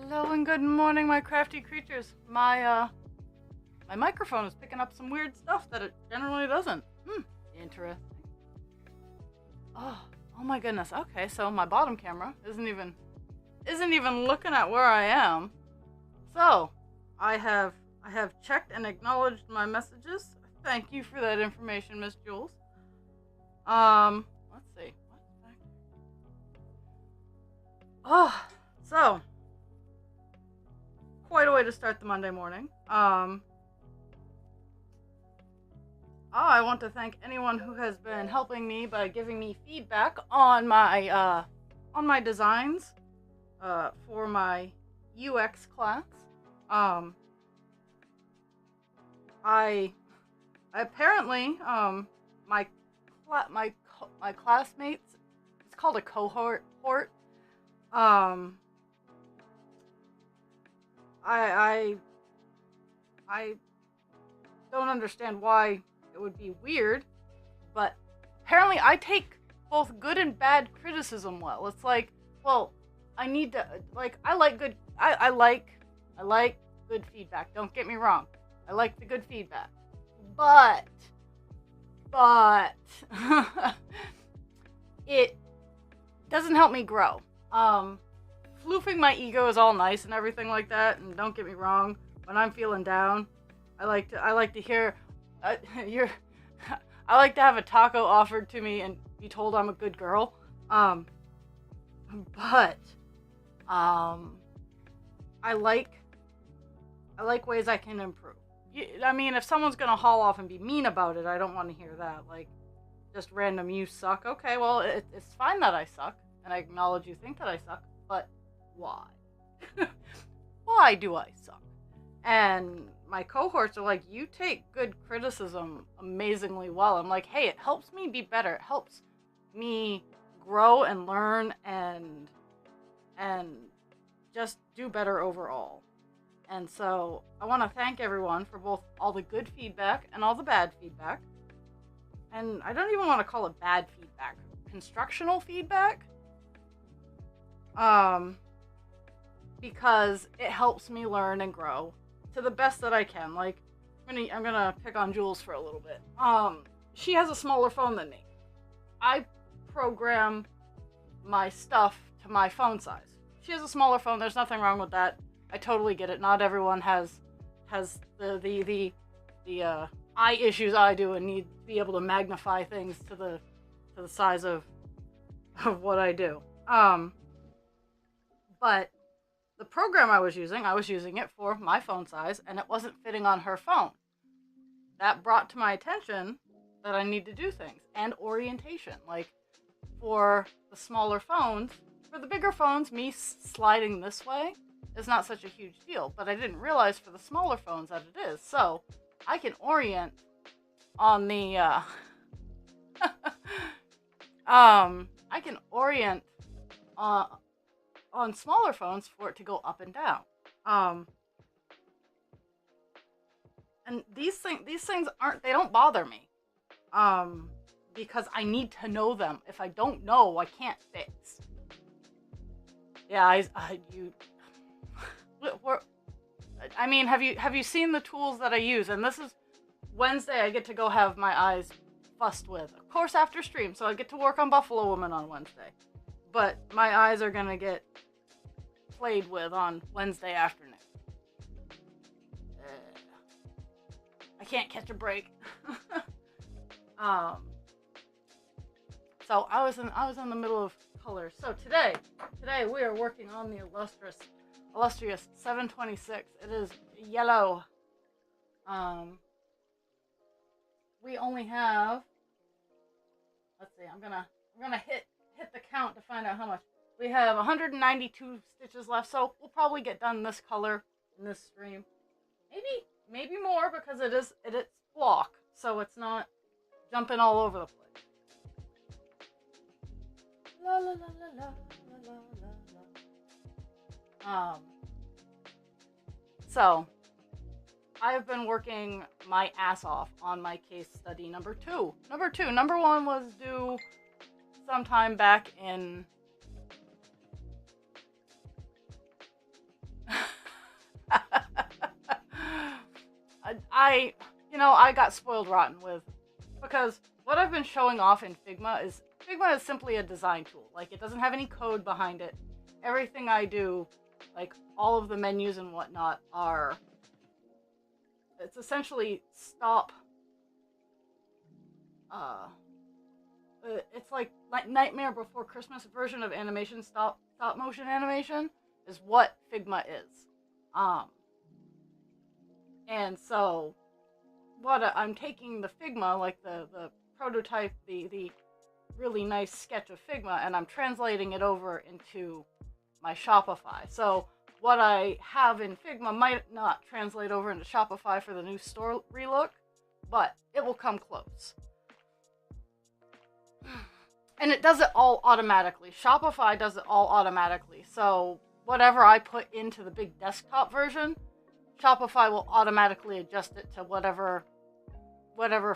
Hello and good morning, my crafty creatures. My microphone is picking up some weird stuff that it generally doesn't. Interesting. Oh my goodness. Okay, so my bottom camera isn't even looking at where I am. So, I have checked and acknowledged my messages. Thank you for that information, Miss Jules. Let's see. What's back there? So quite a way to start the Monday morning. I want to thank anyone who has been helping me by giving me feedback on my designs for my UX class. I apparently my classmates, it's called a cohort. I don't understand why it would be weird, but apparently I take both good and bad criticism well. It's like, well, I need to, like, I like good feedback. Don't get me wrong. I like the good feedback. But it doesn't help me grow. Floofing my ego is all nice and everything like that, and don't get me wrong, when I'm feeling down, I like to hear I like to have a taco offered to me and be told I'm a good girl. But I like ways I can improve. I mean, if someone's gonna haul off and be mean about it, I don't want to hear that. Like, just random, you suck. Okay, well, it's fine that I suck, and I acknowledge you think that I suck, but why? Why do I suck? And my cohorts are like, you take good criticism amazingly well. I'm like, hey, it helps me be better. It helps me grow and learn and just do better overall. And so I want to thank everyone for both all the good feedback and all the bad feedback. And I don't even want to call it bad feedback. Constructional feedback. Because it helps me learn and grow to the best that I can. Like, I'm gonna pick on Jules for a little bit. She has a smaller phone than me. I program my stuff to my phone size. She has a smaller phone. There's nothing wrong with that. I totally get it. Not everyone has the eye issues I do and need to be able to magnify things to the size of what I do. But the program I was using it for my phone size, and it wasn't fitting on her phone. That brought to my attention that I need to do things, and orientation. Like, for the smaller phones, for the bigger phones, me sliding this way is not such a huge deal, but I didn't realize for the smaller phones that it is. So I can orient on the, I can orient on smaller phones for it to go up and down. And these things they don't bother me. Because I need to know them. If I don't know, I can't fix. Yeah, I mean, have you seen the tools that I use? And this is Wednesday. I get to go have my eyes fussed with. Of course, after stream, so I get to work on Buffalo Woman on Wednesday. But my eyes are gonna get played with on Wednesday afternoon. I can't catch a break. So I was in the middle of colors. So today we are working on the illustrious 726. It is yellow. We only have, let's see, I'm gonna hit the count to find out how much. We have 192 stitches left, so we'll probably get done this color in this stream. Maybe more, because it's block, so it's not jumping all over the place. La la la la la la la la. So I've been working my ass off on my case study number 2. Number 1 was due sometime back in I got spoiled rotten with, because what I've been showing off in Figma is simply a design tool. Like, it doesn't have any code behind it. Everything I do, like all of the menus and whatnot, it's essentially it's like Nightmare Before Christmas version of animation. Stop motion animation is what Figma is. And so I'm taking the Figma, like the prototype, the really nice sketch of Figma, and I'm translating it over into my Shopify. So what I have in Figma might not translate over into Shopify for the new store relook, but it will come close. And it does it all automatically. Shopify does it all automatically. So whatever I put into the big desktop version, Shopify will automatically adjust it to whatever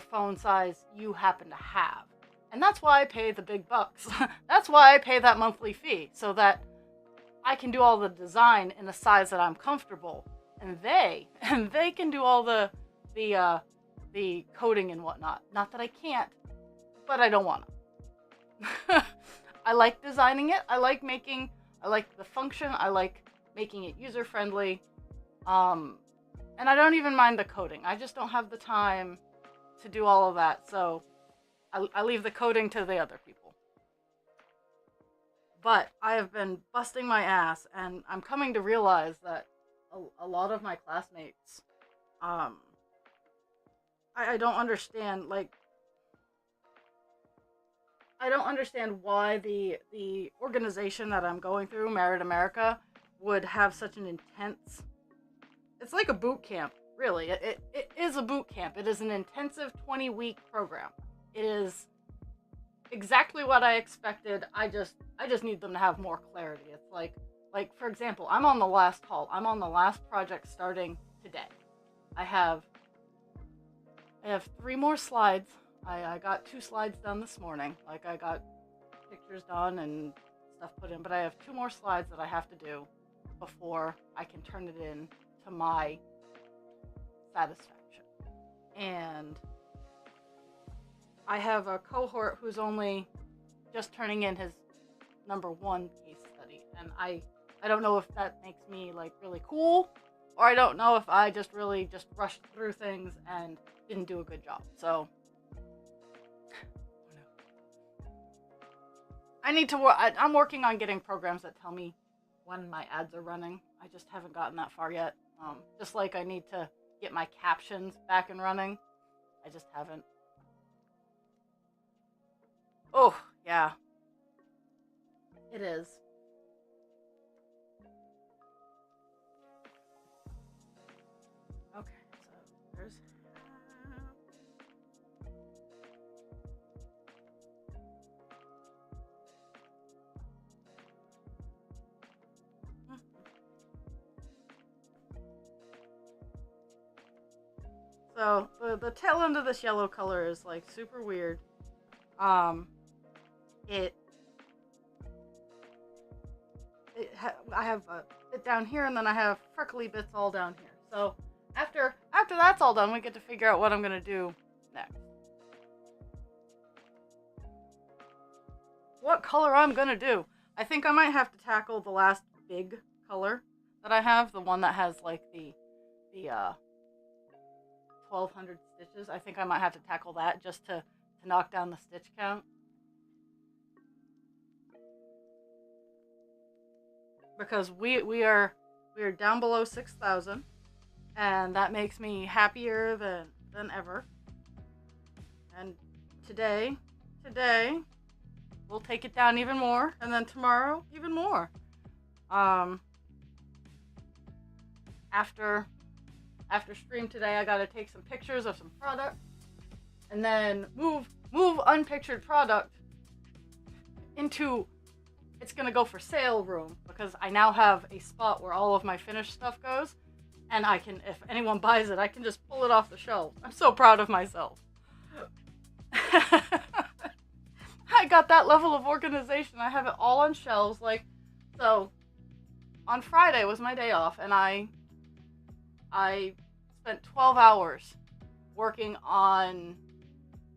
phone size you happen to have. And that's why I pay the big bucks. That's why I pay that monthly fee, so that I can do all the design in a size that I'm comfortable, and they can do all the coding and whatnot. Not that I can't, but I don't want to. I like designing it. I like the function. I like making it user friendly. And I don't even mind the coding. I just don't have the time to do all of that, so I leave the coding to the other people. But I have been busting my ass, and I'm coming to realize that a lot of my classmates, I don't understand, I don't understand why the organization that I'm going through, Merit America, would have such an intense... It's like a boot camp, really. It is a boot camp. It is an intensive 20-week program. It is exactly what I expected. I just need them to have more clarity. It's like for example, I'm on the last haul. I'm on the last project starting today. I have 3 more slides. I got 2 slides done this morning. Like, I got pictures done and stuff put in, but I have 2 more slides that I have to do before I can turn it in to my satisfaction. And I have a cohort who's only just turning in his number 1 case study, and I don't know if that makes me really cool, or I don't know if I just rushed through things and didn't do a good job. So I need to work. I'm working on getting programs that tell me when my ads are running. I just haven't gotten that far yet. Just like I need to get my captions back and running. I just haven't. Oh, yeah. It is. Okay, so there's... So, the tail end of this yellow color is, super weird. I have a bit down here, and then I have freckly bits all down here. So, after that's all done, we get to figure out what I'm gonna do next. What color I'm gonna do? I think I might have to tackle the last big color that I have, the one that has, the 1,200 stitches. I think I might have to tackle that just to knock down the stitch count. Because we are down below 6,000, and that makes me happier than ever. And today we'll take it down even more, and then tomorrow even more. After stream today, I gotta take some pictures of some product, and then move unpictured product into it's gonna go for sale room, because I now have a spot where all of my finished stuff goes, and I can, if anyone buys it, I can just pull it off the shelf. I'm so proud of myself. I got that level of organization. I have it all on shelves. So on Friday was my day off, and I spent 12 hours working on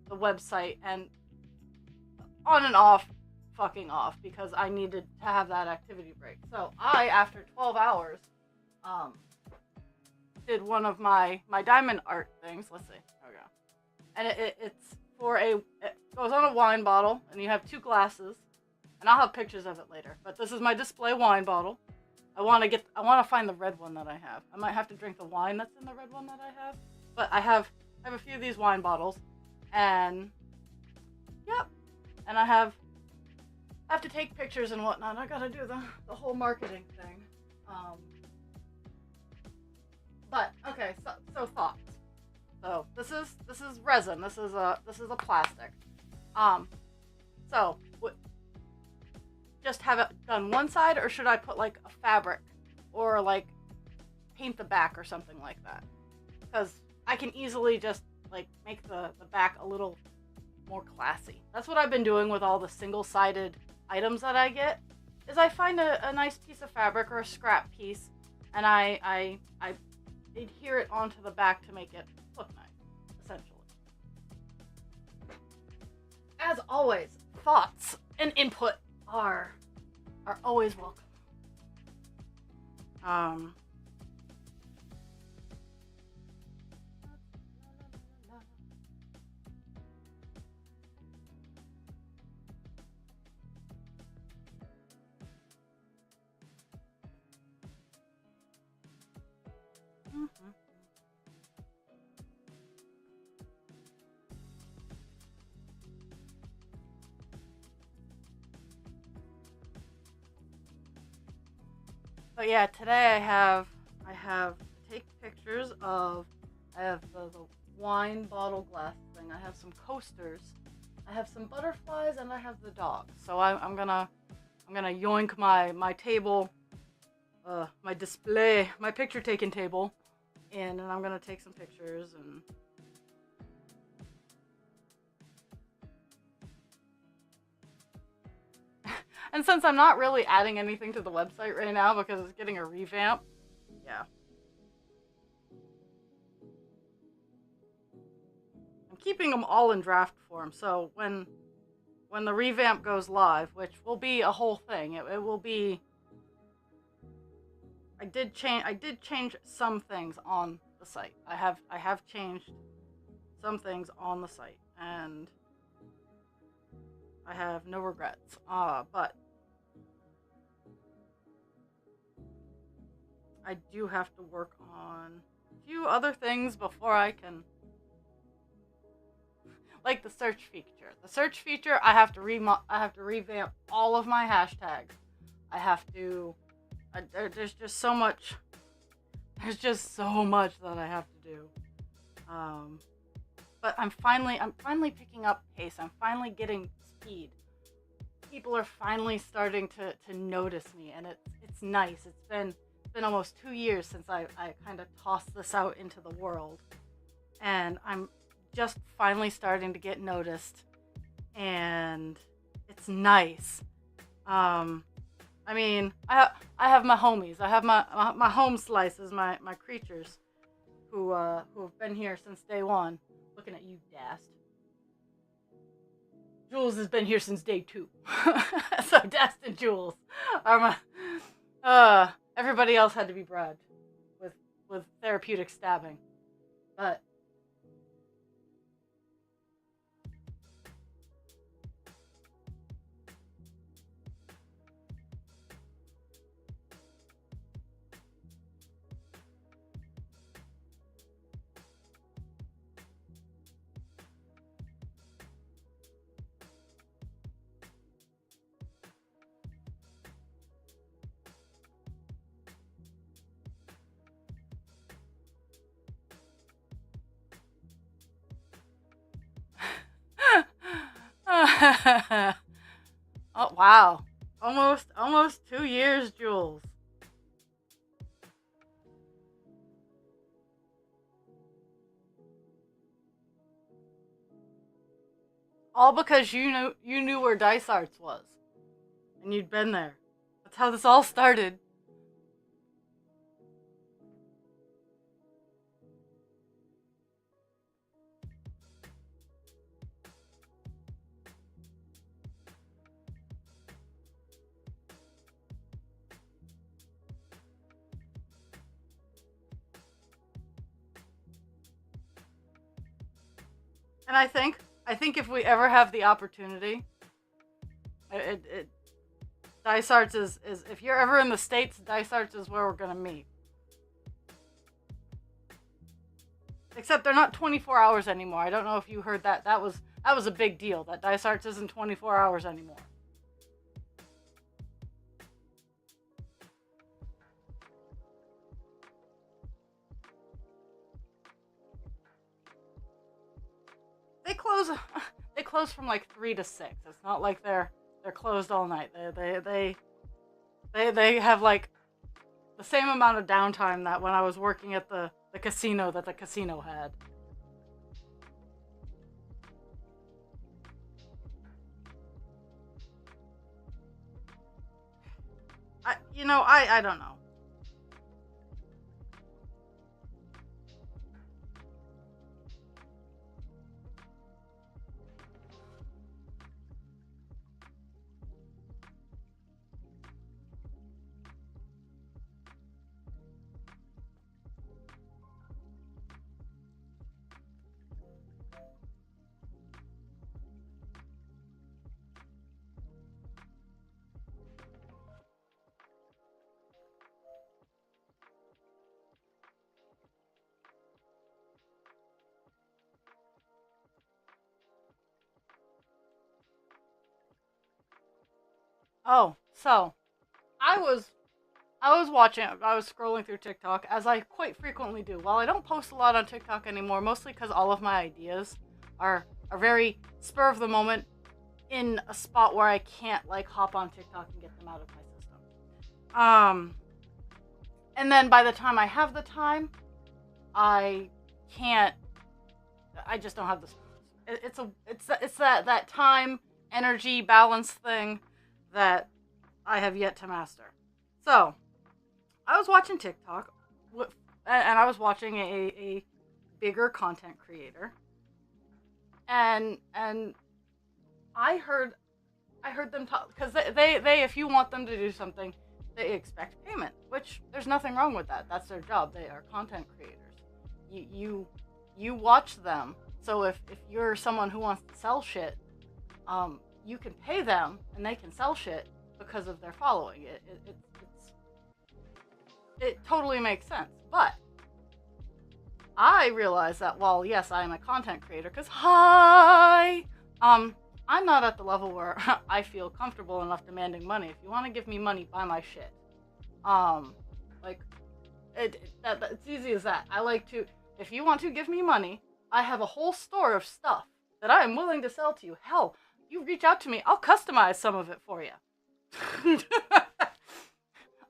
the website and on and off, fucking off, because I needed to have that activity break. So I, after 12 hours, did one of my diamond art things. Let's see. There we go. And it's for it goes on a wine bottle, and you have 2 glasses, and I'll have pictures of it later. But this is my display wine bottle. I want to find the red one that I have. I might have to drink the wine that's in the red one that I have. But I have a few of these wine bottles, and yep. And I have to take pictures and whatnot. I gotta do the whole marketing thing. But okay, so thoughts. So this is resin. This is a plastic. So just have it done one side, or should I put like a fabric, or like paint the back or something like that? Because I can easily just like make the back a little more classy. That's what I've been doing with all the single-sided items that I get, is I find a nice piece of fabric or a scrap piece, and I adhere it onto the back to make it look nice, essentially. As always, thoughts and input are always welcome. But yeah, today I have to take pictures of, I have the wine bottle glass thing, I have some coasters, I have some butterflies, and I have the dog. So I'm gonna yoink my table, my display, my picture taking table in, and I'm gonna take some pictures. And since I'm not really adding anything to the website right now because it's getting a revamp, yeah. I'm keeping them all in draft form, so when the revamp goes live, which will be a whole thing, it will be... I did change some things on the site. I have changed some things on the site, and I have no regrets. But I do have to work on a few other things before I can, like the search feature. The search feature, I have to revamp all of my hashtags. I have to. There's just so much. There's just so much that I have to do. But I'm finally picking up pace. I'm finally getting speed. People are finally starting to notice me, and it's nice. It's been almost 2 years since I kind of tossed this out into the world, and I'm just finally starting to get noticed, and it's nice. I mean, I have my homies. I have my home slices, my creatures, who have been here since day one. Looking at you, Dast. Jules has been here since day 2. So Dast and Jules are my. Everybody else had to be bred with therapeutic stabbing, but. Oh wow. Almost 2 years, Jules. All because you knew where Dice Arts was. And you'd been there. That's how this all started. And I think if we ever have the opportunity, it Dysarts is if you're ever in the States, Dysarts is where we're gonna meet. Except they're not 24 hours anymore. I don't know if you heard that. That was a big deal. That Dysarts isn't 24 hours anymore. They close. They close from like 3 to 6. It's not like they're closed all night. They have like the same amount of downtime that when I was working at the casino that the casino had. I don't know. Oh, so I was I was scrolling through TikTok, as I quite frequently do. While I don't post a lot on TikTok anymore, mostly because all of my ideas are very spur of the moment in a spot where I can't like hop on TikTok and get them out of my system. Um, and then by the time I have the time, I can't. I just don't have the. It's that time energy balance thing that I have yet to master. So I was watching TikTok, and I was watching a bigger content creator, and I heard them talk because they if you want them to do something, they expect payment, which there's nothing wrong with that. That's their job. They are content creators. You watch them. So if you're someone who wants to sell shit, you can pay them and they can sell shit because of their following. It totally makes sense. But I realize that while yes, I am a content creator, because I'm not at the level where I feel comfortable enough demanding money. If you want to give me money, buy my shit. Like it's easy as that. I like to. If you want to give me money, I have a whole store of stuff that I am willing to sell to you. Hell, you reach out to me, I'll customize some of it for you.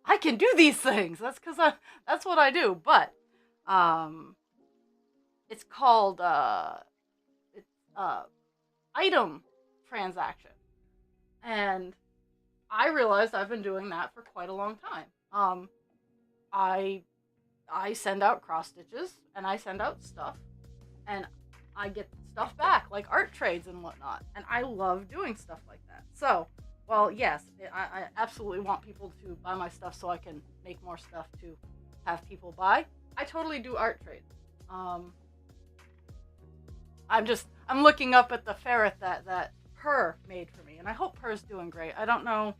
I can do these things. That's because that's what I do. But it's called it's item transaction, and I realized I've been doing that for quite a long time. I send out cross stitches and I send out stuff, and I get stuff back like art trades and whatnot, and I love doing stuff like that. So, well, yes, I absolutely want people to buy my stuff so I can make more stuff to have people buy. I totally do art trades. I'm looking up at the ferret that Purr made for me, and I hope Purr's doing great. I don't know.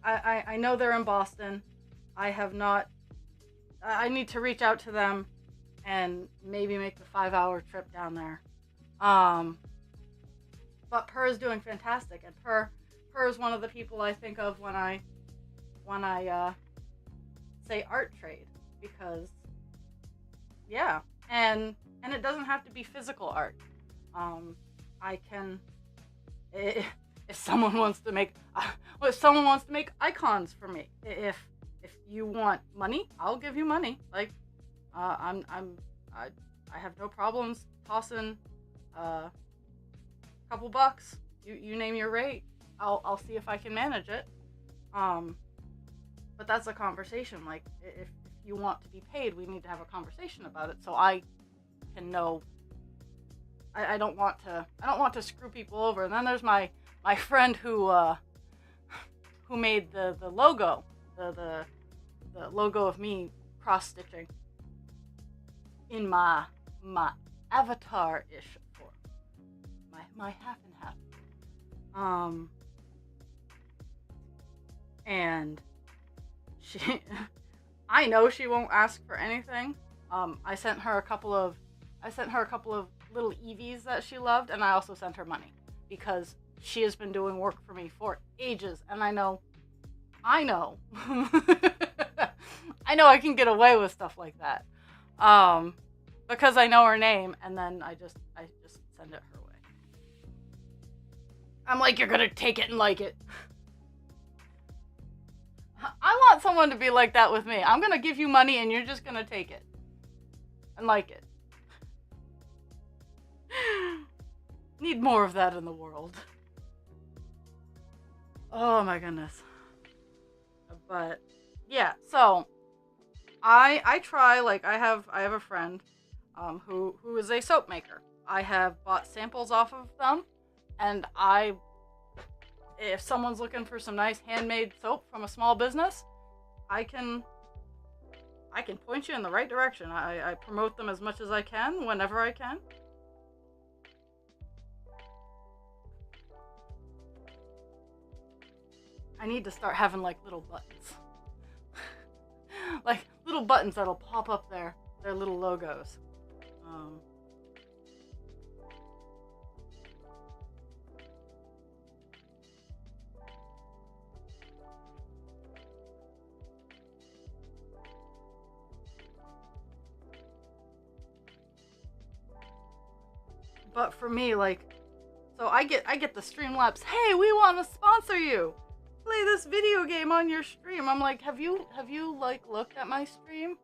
I know they're in Boston. I have not. I need to reach out to them and maybe make the 5-hour trip down there. But Purr is doing fantastic, and Purr is one of the people I think of when I say art trade, because yeah, and it doesn't have to be physical art. I can, if someone wants to make icons for me, if you want money, I'll give you money. Like, I have no problems tossing a couple bucks. You name your rate, I'll see if I can manage it. But that's a conversation. Like, if you want to be paid, we need to have a conversation about it so I can know. I don't want to screw people over. And then there's my friend who made the logo, the logo of me cross stitching in my avatar-ish form. my half and half. And she, I know she won't ask for anything. I sent her a couple of little Eevees that she loved, and I also sent her money because she has been doing work for me for ages, and I know, I know I can get away with stuff like that, because I know her name, and then I just send it her way. I'm like, you're gonna take it and like it. I want someone to be like that with me. I'm gonna give you money, and you're just gonna take it and like it. Need more of that in the world. Oh my goodness. But yeah, so I try, like, I have a friend who is a soap maker. I have bought samples off of them, and if someone's looking for some nice handmade soap from a small business, I can point you in the right direction. I promote them as much as I can, whenever I can. I need to start having, like, little buttons. Like, little buttons that'll pop up their little logos. But for me, like, so I get the Streamlabs, hey, we want to sponsor you. Play this video game on your stream. I'm like, have you like looked at my stream?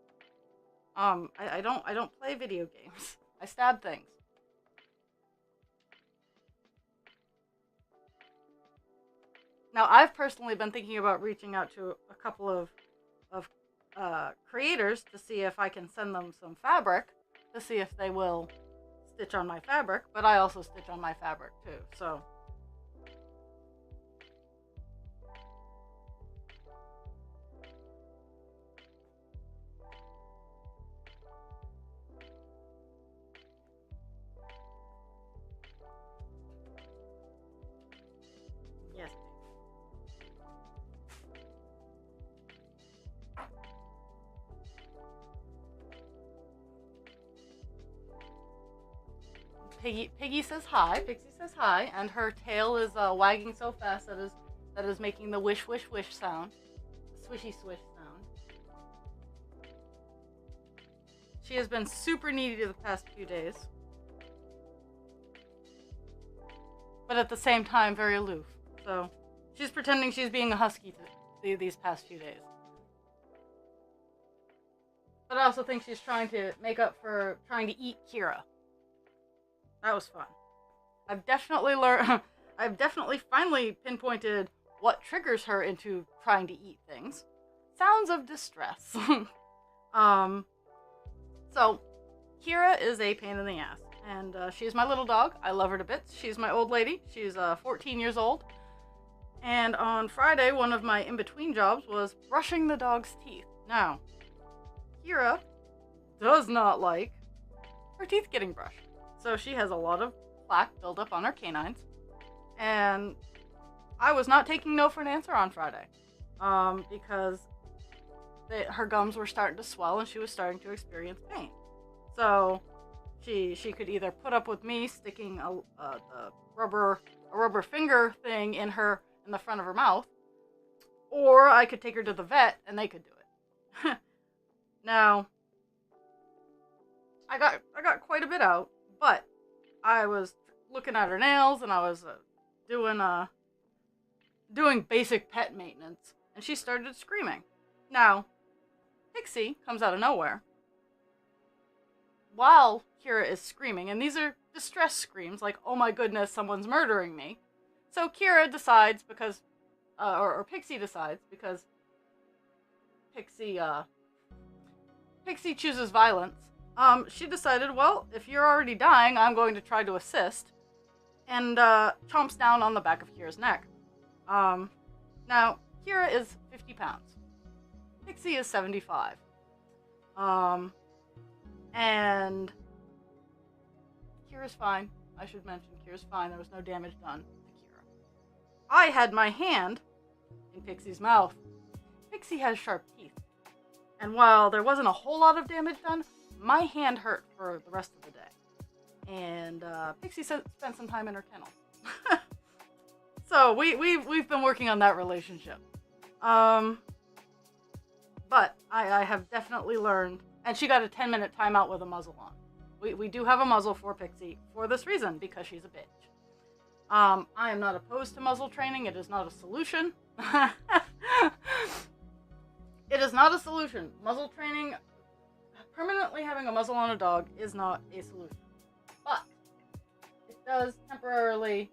I don't play video games. I stab things. Now, I've personally been thinking about reaching out to a couple of creators to see if I can send them some fabric, to see if they will stitch on my fabric, but I also stitch on my fabric too, so. Yes. Piggy says hi. Pixie says hi, and her tail is wagging so fast that is making the wish wish wish sound, the swishy swish sound. She has been super needy the past few days, but at the same time very aloof. So she's pretending she's being a husky these past few days. But I also think she's trying to make up for trying to eat Kira. That was fun. I've definitely learned. I've definitely finally pinpointed what triggers her into trying to eat things. Sounds of distress. So Kira is a pain in the ass, and she's my little dog. I love her to bits. She's my old lady. She's 14 years old. And on Friday, one of my in-between jobs was brushing the dog's teeth. Now, Kira does not like her teeth getting brushed. So she has a lot of plaque buildup on her canines, and I was not taking no for an answer on Friday, because her gums were starting to swell and she was starting to experience pain. So she could either put up with me sticking a rubber finger thing in the front of her mouth, or I could take her to the vet and they could do it. Now, I got quite a bit out. But I was looking at her nails, and I was doing basic pet maintenance, and she started screaming. Now, Pixie comes out of nowhere while Kira is screaming, and these are distress screams, like, oh my goodness, someone's murdering me. So Kira decides, because, or Pixie decides, because Pixie chooses violence. She decided, well, if you're already dying, I'm going to try to assist, and chomps down on the back of Kira's neck. Now, Kira is 50 pounds. Pixie is 75. And Kira's fine. I should mention Kira's fine. There was no damage done to Kira. I had my hand in Pixie's mouth. Pixie has sharp teeth. And while there wasn't a whole lot of damage done, my hand hurt for the rest of the day. And Pixie spent some time in her kennel. So we've been working on that relationship. But I have definitely learned, and she got a 10-minute timeout with a muzzle on. We do have a muzzle for Pixie for this reason, because she's a bitch. I am not opposed to muzzle training. It is not a solution. It is not a solution. Muzzle training, permanently having a muzzle on a dog is not a solution. But it does temporarily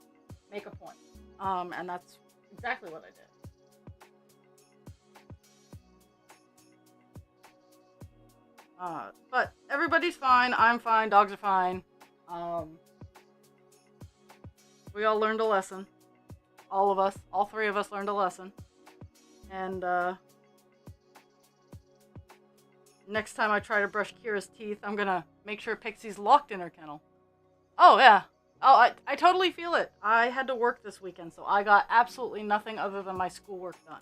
make a point. And that's exactly what I did. But everybody's fine. I'm fine. Dogs are fine. We all learned a lesson. All of us. All three of us learned a lesson. And, next time I try to brush Kira's teeth, I'm gonna make sure Pixie's locked in her kennel. Oh, yeah. Oh, I totally feel it. I had to work this weekend, so I got absolutely nothing other than my schoolwork done.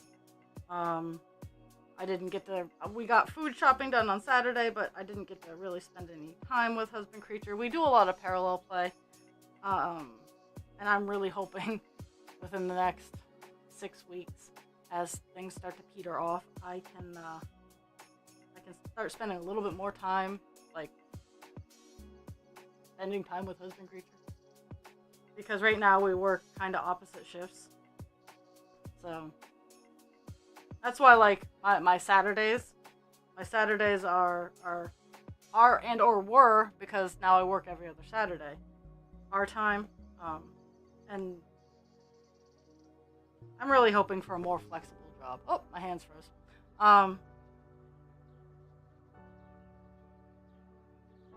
I didn't get to... We got food shopping done on Saturday, but I didn't get to really spend any time with Husband Creature. We do a lot of parallel play. And I'm really hoping within the next 6 weeks, as things start to peter off, I can start spending a little bit more time, like, spending time with Husband Creature. Because right now we work kind of opposite shifts. So... That's why, like, my Saturdays are and or were, because now I work every other Saturday, our time, and I'm really hoping for a more flexible job. Oh, my hands froze.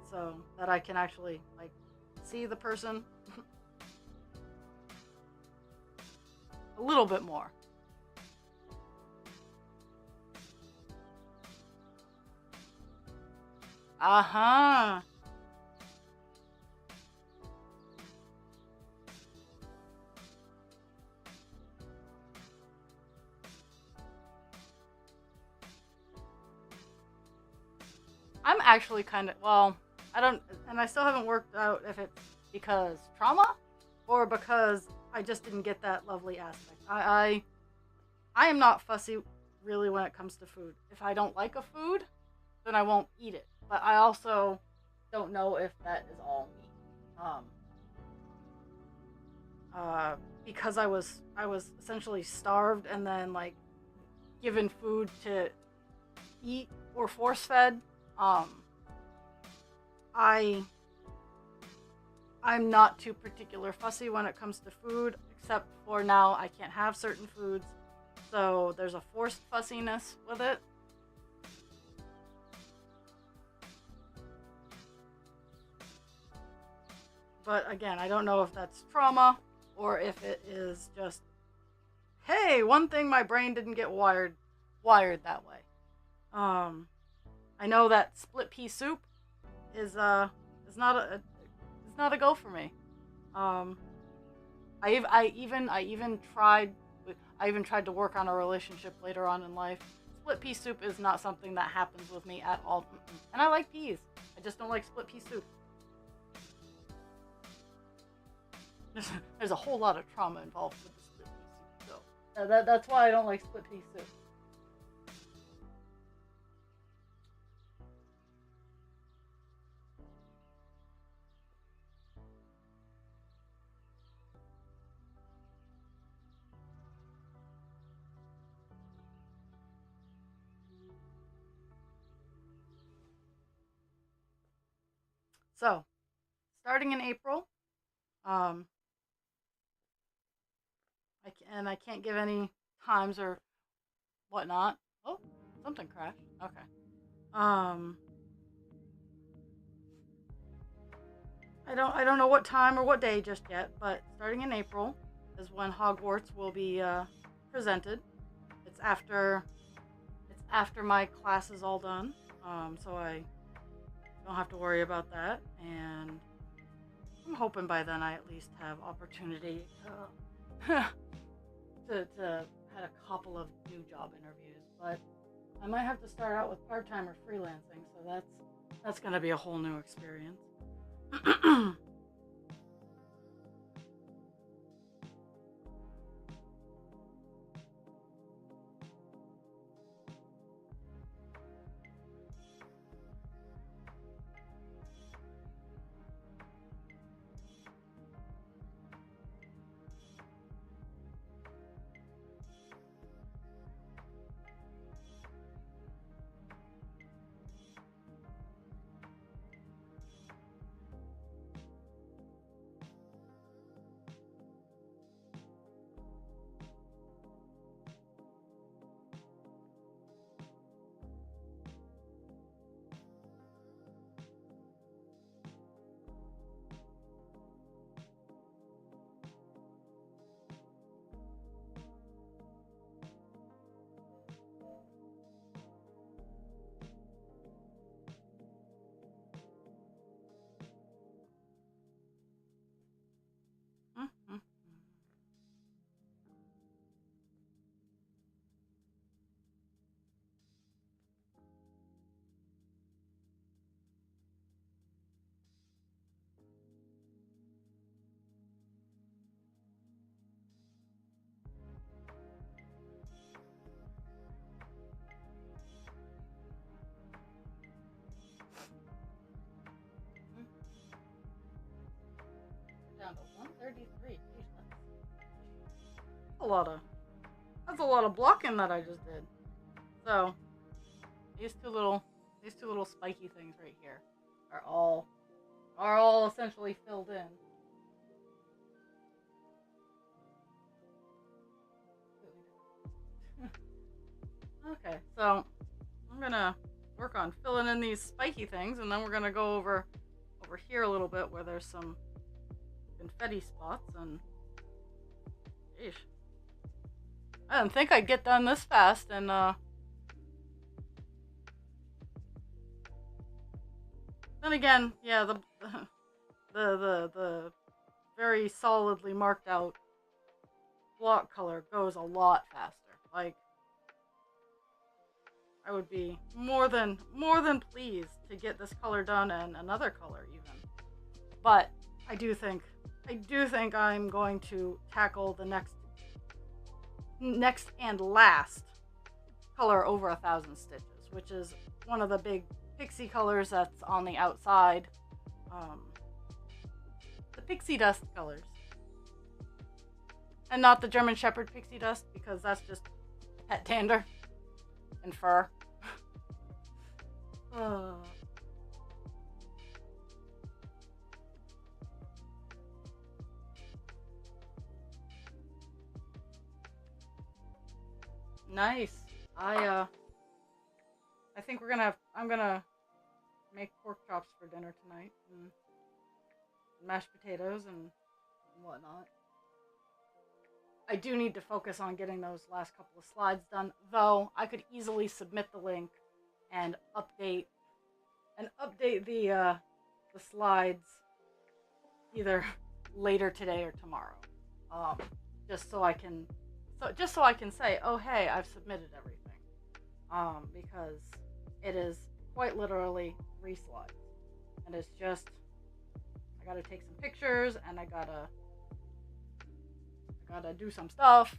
So that I can actually, like, see the person a little bit more. Uh-huh. I'm actually kind of, well, I still haven't worked out if it's because trauma or because I just didn't get that lovely aspect. I am not fussy really when it comes to food. If I don't like a food, then I won't eat it. But I also don't know if that is all me. Because I was essentially starved and then, like, given food to eat or force fed. I'm not too particular fussy when it comes to food, except for now I can't have certain foods. So there's a forced fussiness with it. But again, I don't know if that's trauma or if it is just, hey, one thing my brain didn't get wired that way. I know that split pea soup is not a go for me. I even tried to work on a relationship later on in life. Split pea soup is not something that happens with me at all. And I like peas. I just don't like split pea soup. There's a whole lot of trauma involved with the split pea soup, so that's why I don't like split pea soup. So, starting in April, I can't give any times or whatnot. Oh, something crashed. Okay. I don't know what time or what day just yet, but starting in April is when Hogwarts will be presented. It's after my class is all done, so I don't have to worry about that. And I'm hoping by then I at least have opportunity to had a couple of new job interviews, but I might have to start out with part-time or freelancing, so that's gonna be a whole new experience. Mhm. Down to 133. Jeez, that's a lot of blocking that I just did. So these two little spiky things right here are all essentially filled in. Okay, so I'm gonna work on filling in these spiky things, and then we're gonna go over here a little bit where there's some confetti spots, and geez, I didn't think I'd get done this fast, and then again, yeah, the very solidly marked out block color goes a lot faster. Like, I would be more than pleased to get this color done and another color even. But I do think I'm going to tackle the next and last color over 1,000 stitches, which is one of the big pixie colors that's on the outside. The pixie dust colors. And not the German Shepherd pixie dust, because that's just pet dander and fur. Nice. I think I'm gonna make pork chops for dinner tonight, and mashed potatoes and whatnot. I do need to focus on getting those last couple of slides done, though I could easily submit the link and update the slides either later today or tomorrow. Just so I can say, oh hey, I've submitted everything. Because it is quite literally 3 slides, and it's just I gotta take some pictures, and I gotta do some stuff.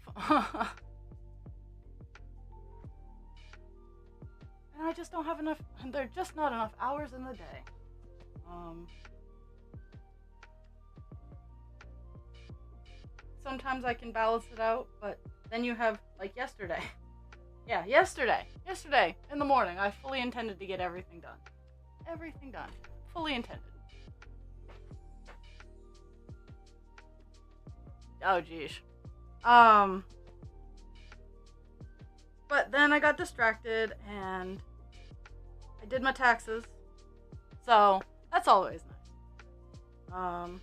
And I just don't have enough, and there are just not enough hours in the day. Sometimes I can balance it out, but then you have, like yesterday. Yeah, yesterday in the morning, I fully intended to get everything done. Fully intended. Oh, geez. But then I got distracted, and I did my taxes. So, that's always nice.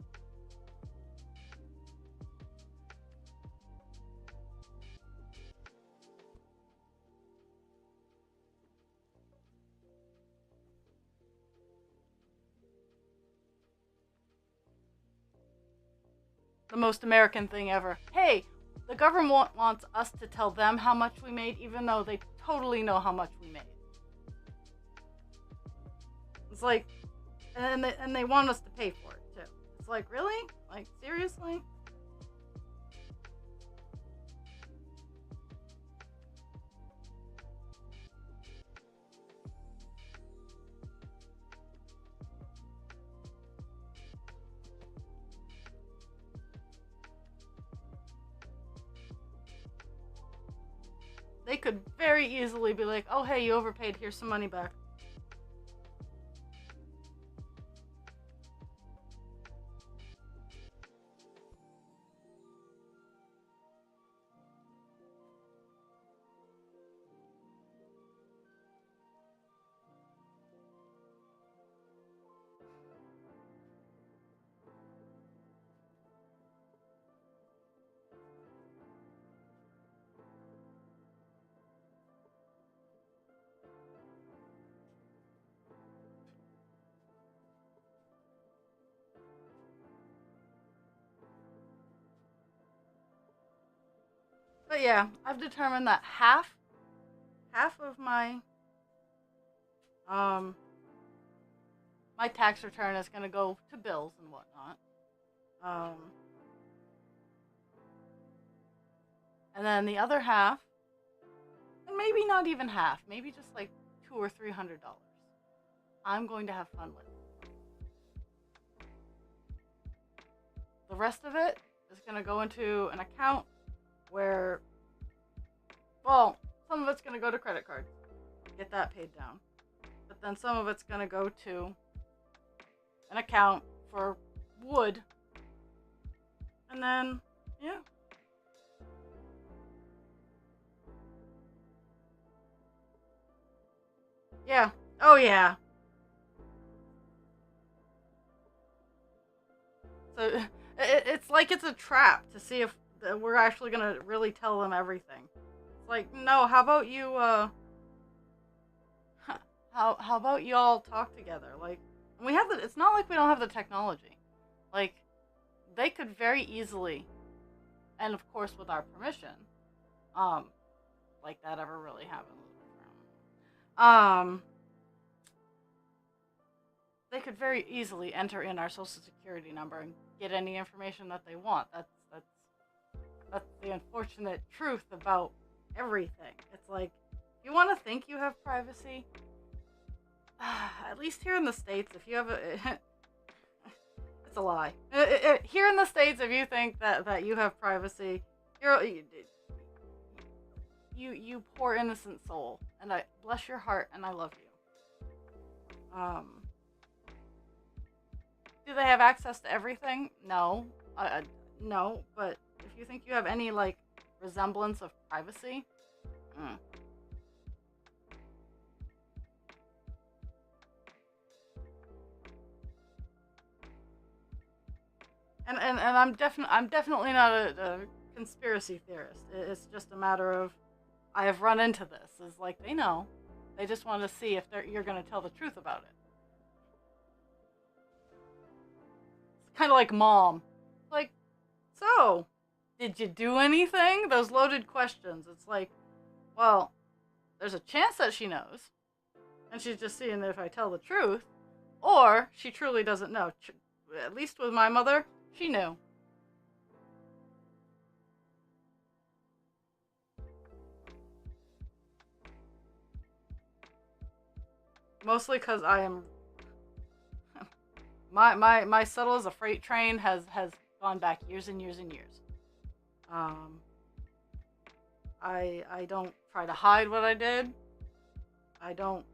the most American thing ever. Hey, the government wants us to tell them how much we made, even though they totally know how much we made. It's like, and they want us to pay for it too. It's like, really? Like, seriously? They could very easily be like, oh, hey, you overpaid, here's some money back. But yeah, I've determined that half of um my tax return is gonna go to bills and whatnot. Um, and then the other half, and maybe not even half, maybe just like $200 or $300, I'm going to have fun with. The rest of it is gonna go into an account where, well, some of it's gonna go to credit card, get that paid down, but then some of it's gonna go to an account for wood, and then yeah. Yeah. Oh yeah. So it's like it's a trap to see if we're actually gonna really tell them everything. It's like, no, how about you how about you all talk together? Like, we have the it's not like we don't have the technology. Like, they could very easily, and of course with our permission, um like that ever really happened. Um they could very easily enter in our social security number and get any information that they want. That's the unfortunate truth about everything. It's like, you want to think you have privacy? At least here in the States, if you have a... it's a lie. Here in the States, if you think that you have privacy, you poor innocent soul. And I bless your heart, and I love you. Do they have access to everything? No. No, but if you think you have any, like, resemblance of privacy, mm. And I'm definitely not a conspiracy theorist. It's just a matter of, I have run into this. It's like, they know. They just want to see if you're going to tell the truth about it. It's kind of like mom. Like, so, did you do anything? Those loaded questions. It's like, well, there's a chance that she knows, and she's just seeing if I tell the truth, or she truly doesn't know. At least with my mother, she knew. Mostly because I am... my subtle as a freight train has gone back years and years and years. I don't try to hide what I did. I don't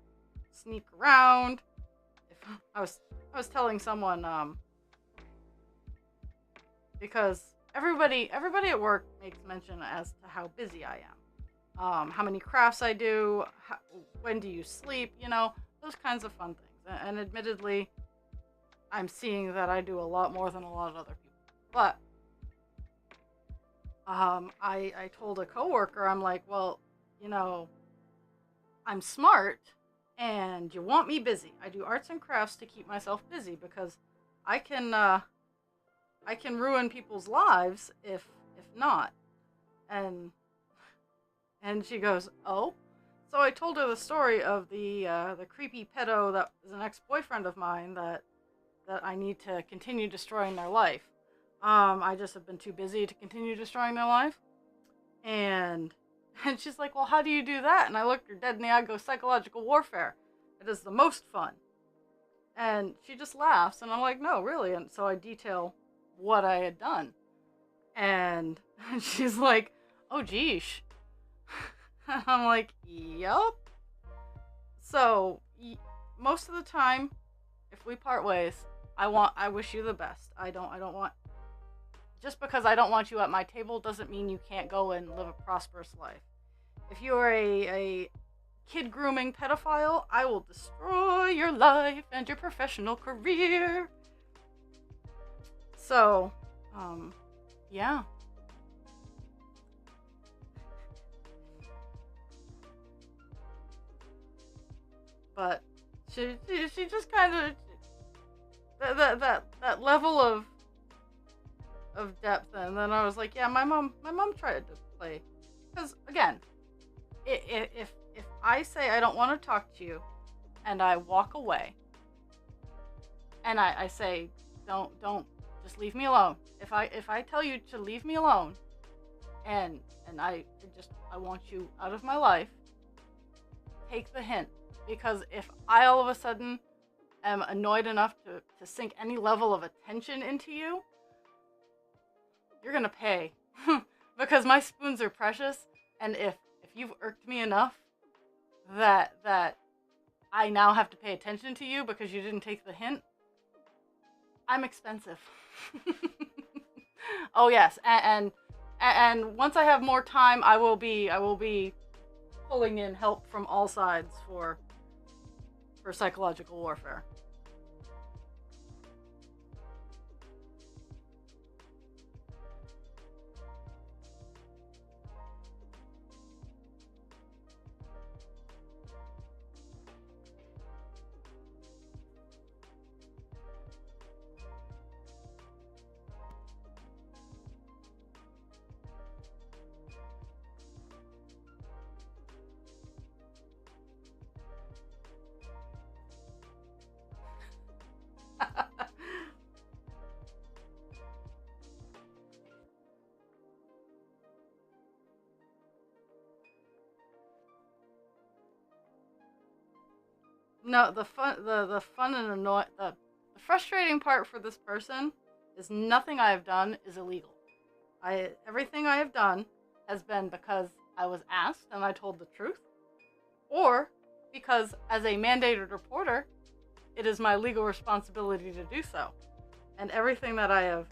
sneak around. If I was telling someone, because everybody at work makes mention as to how busy I am. How many crafts I do, when do you sleep, those kinds of fun things. And admittedly, I'm seeing that I do a lot more than a lot of other people. But I told a coworker, I'm like, well, I'm smart, and you want me busy. I do arts and crafts to keep myself busy, because I can I can ruin people's lives if not. And she goes, "Oh." So I told her the story of the creepy pedo that is an ex-boyfriend of mine that I need to continue destroying their life. I just have been too busy to continue destroying their life. And she's like, "Well, how do you do that?" And I looked her dead in the eye and go, "Psychological warfare. It is the most fun." And she just laughs, and I'm like, "No, really." And so I detail what I had done. And she's like, "Oh, geesh." I'm like, "Yup." So, most of the time, if we part ways, I wish you the best. I don't want, just because I don't want you at my table doesn't mean you can't go and live a prosperous life. If you are a kid grooming pedophile, I will destroy your life and your professional career. So, yeah. But she just kind of that level of depth, and then I was like, yeah, my mom tried to play, because again, if I say I don't want to talk to you, and I walk away, and I say don't just leave me alone. If I tell you to leave me alone, and I want you out of my life, take the hint, because if I all of a sudden am annoyed enough to sink any level of attention into you, you're gonna pay. Because my spoons are precious, and if you've irked me enough that I now have to pay attention to you because you didn't take the hint, I'm expensive. Oh yes, and once I have more time, I will be pulling in help from all sides for psychological warfare. No, the fun and the frustrating part for this person is nothing I have done is illegal. Everything I have done has been because I was asked and I told the truth, or because as a mandated reporter, it is my legal responsibility to do so. And everything that I have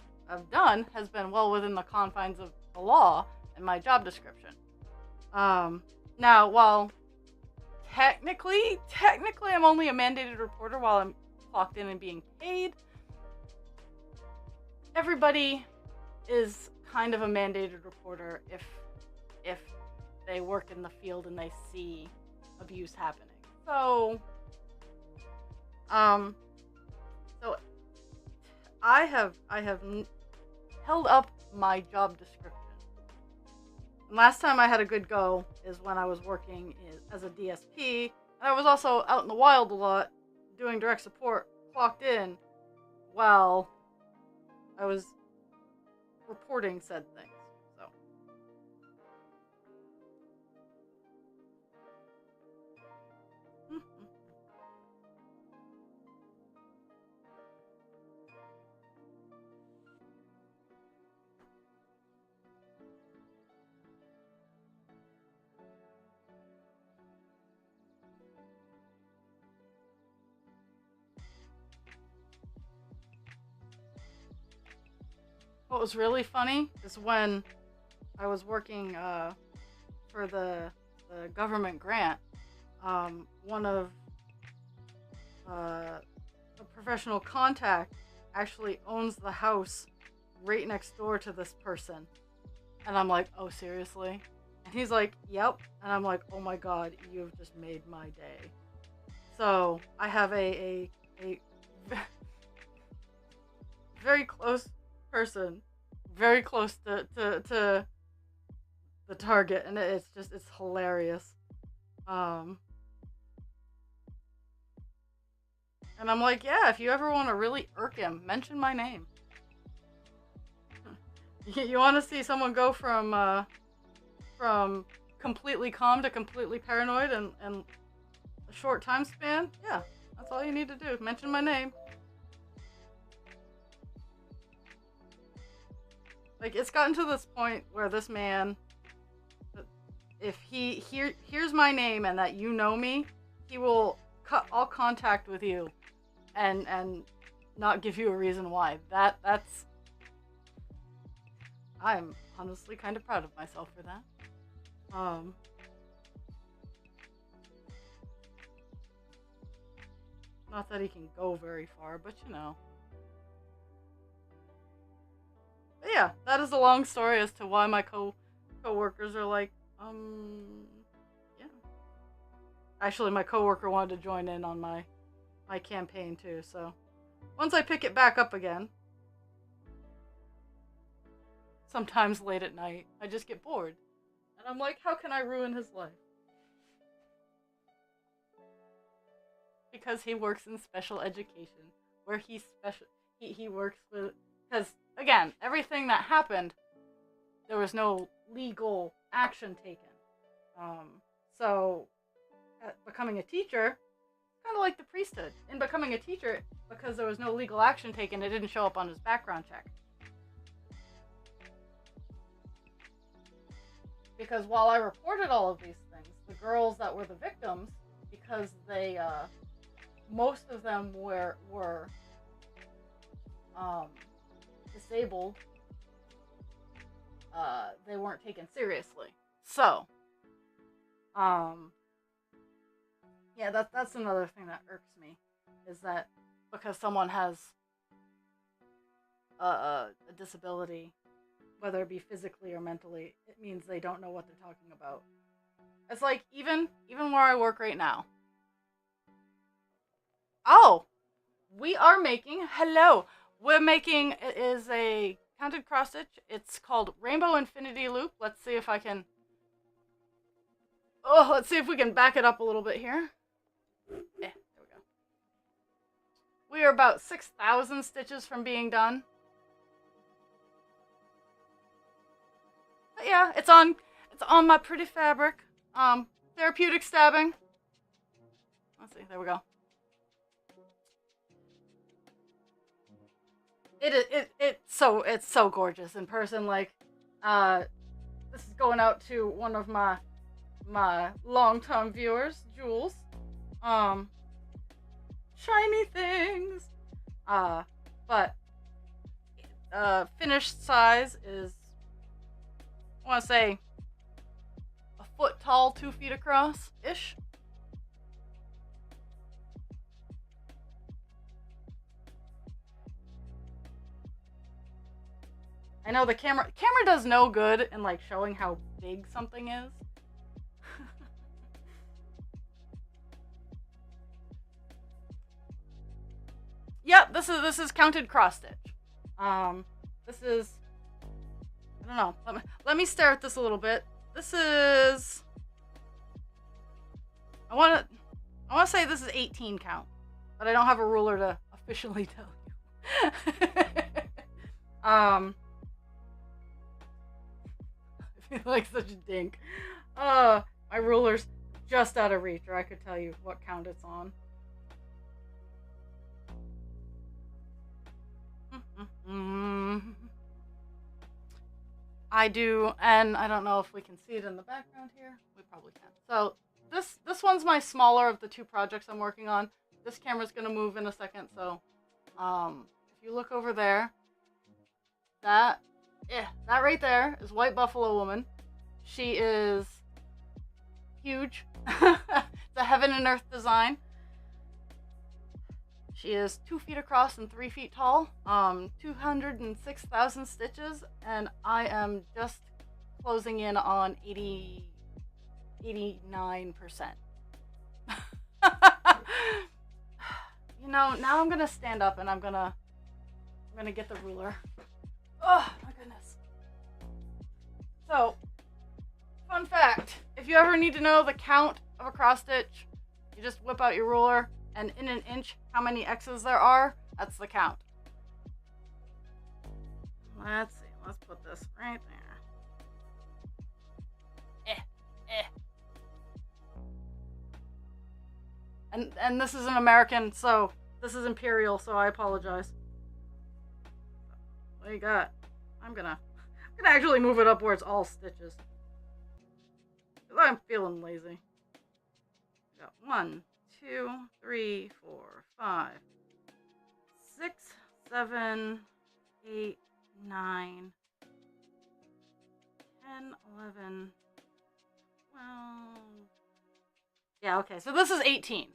done has been well within the confines of the law and my job description. Now, while technically I'm only a mandated reporter while I'm clocked in and being paid, everybody is kind of a mandated reporter if they work in the field and they see abuse happening. So so I have held up my job description. And last time I had a good go is when I was working as a DSP, and I was also out in the wild a lot doing direct support, clocked in while I was reporting said things. So what was really funny is when I was working for the government grant, one of a professional contact actually owns the house right next door to this person. And I'm like, "Oh, seriously?" And he's like, "Yep." And I'm like, "Oh my god, you've just made my day." So I have a very close person very close to the target, and it's hilarious. And I'm like, yeah, if you ever want to really irk him, mention my name. You want to see someone go from completely calm to completely paranoid in a short time span? Yeah, that's all you need to do. Mention my name. Like, it's gotten to this point where this man, if he hears my name and that you know me, he will cut all contact with you and not give you a reason why. That's I'm honestly kind of proud of myself for that. Not that he can go very far, but you know. But yeah, that is a long story as to why my co-workers are like, yeah. Actually, my coworker wanted to join in on my campaign too, so once I pick it back up again, sometimes late at night, I just get bored. And I'm like, how can I ruin his life? Because he works in special education, where he works with, because again, everything that happened, there was no legal action taken. So becoming a teacher, kind of like the priesthood. In becoming a teacher, because there was no legal action taken, it didn't show up on his background check. Because while I reported all of these things, the girls that were the victims, because they, most of them were disabled, they weren't taken seriously. So, yeah, that's another thing that irks me, is that because someone has a disability, whether it be physically or mentally, it means they don't know what they're talking about. It's like, even where I work right now. Oh, we're making, it is a counted cross stitch. It's called Rainbow Infinity Loop. Let's see if we can back it up a little bit here. There we go. We are about 6,000 stitches from being done. But yeah, it's on my pretty fabric. Therapeutic stabbing. Let's see, there we go. It's so gorgeous in person. Like, this is going out to one of my long-time viewers, Jules. Shiny things. But finished size is, I want to say, a foot tall, 2 feet across ish. I know the camera does no good in like showing how big something is. Yep, this is counted cross stitch. This is, I don't know. Let me stare at this a little bit. This is, I want to say this is 18 count, but I don't have a ruler to officially tell you. I feel like such a dink. My ruler's just out of reach, or I could tell you what count it's on. I do, and I don't know if we can see it in the background here. We probably can. So this one's my smaller of the 2 projects I'm working on. This camera's gonna move in a second, so if you look over there, that right there is White Buffalo Woman. She is huge. It's a heaven and earth design. She is 2 feet across and 3 feet tall, 206,000 stitches, and I am just closing in on 89%. You know, now I'm gonna stand up and I'm gonna get the ruler. Oh my goodness. So, fun fact, if you ever need to know the count of a cross stitch, you just whip out your ruler, and in an inch, how many X's there are, that's the count. Let's see, let's put this right there. And this is an American, so this is Imperial, so I apologize. What do you got? I'm gonna actually move it up where it's all stitches. Cause I'm feeling lazy. Got 1, 2, 3, 4, 5, 6, 7, 8, 9, 10, 11, 12. Yeah, okay, so this is 18.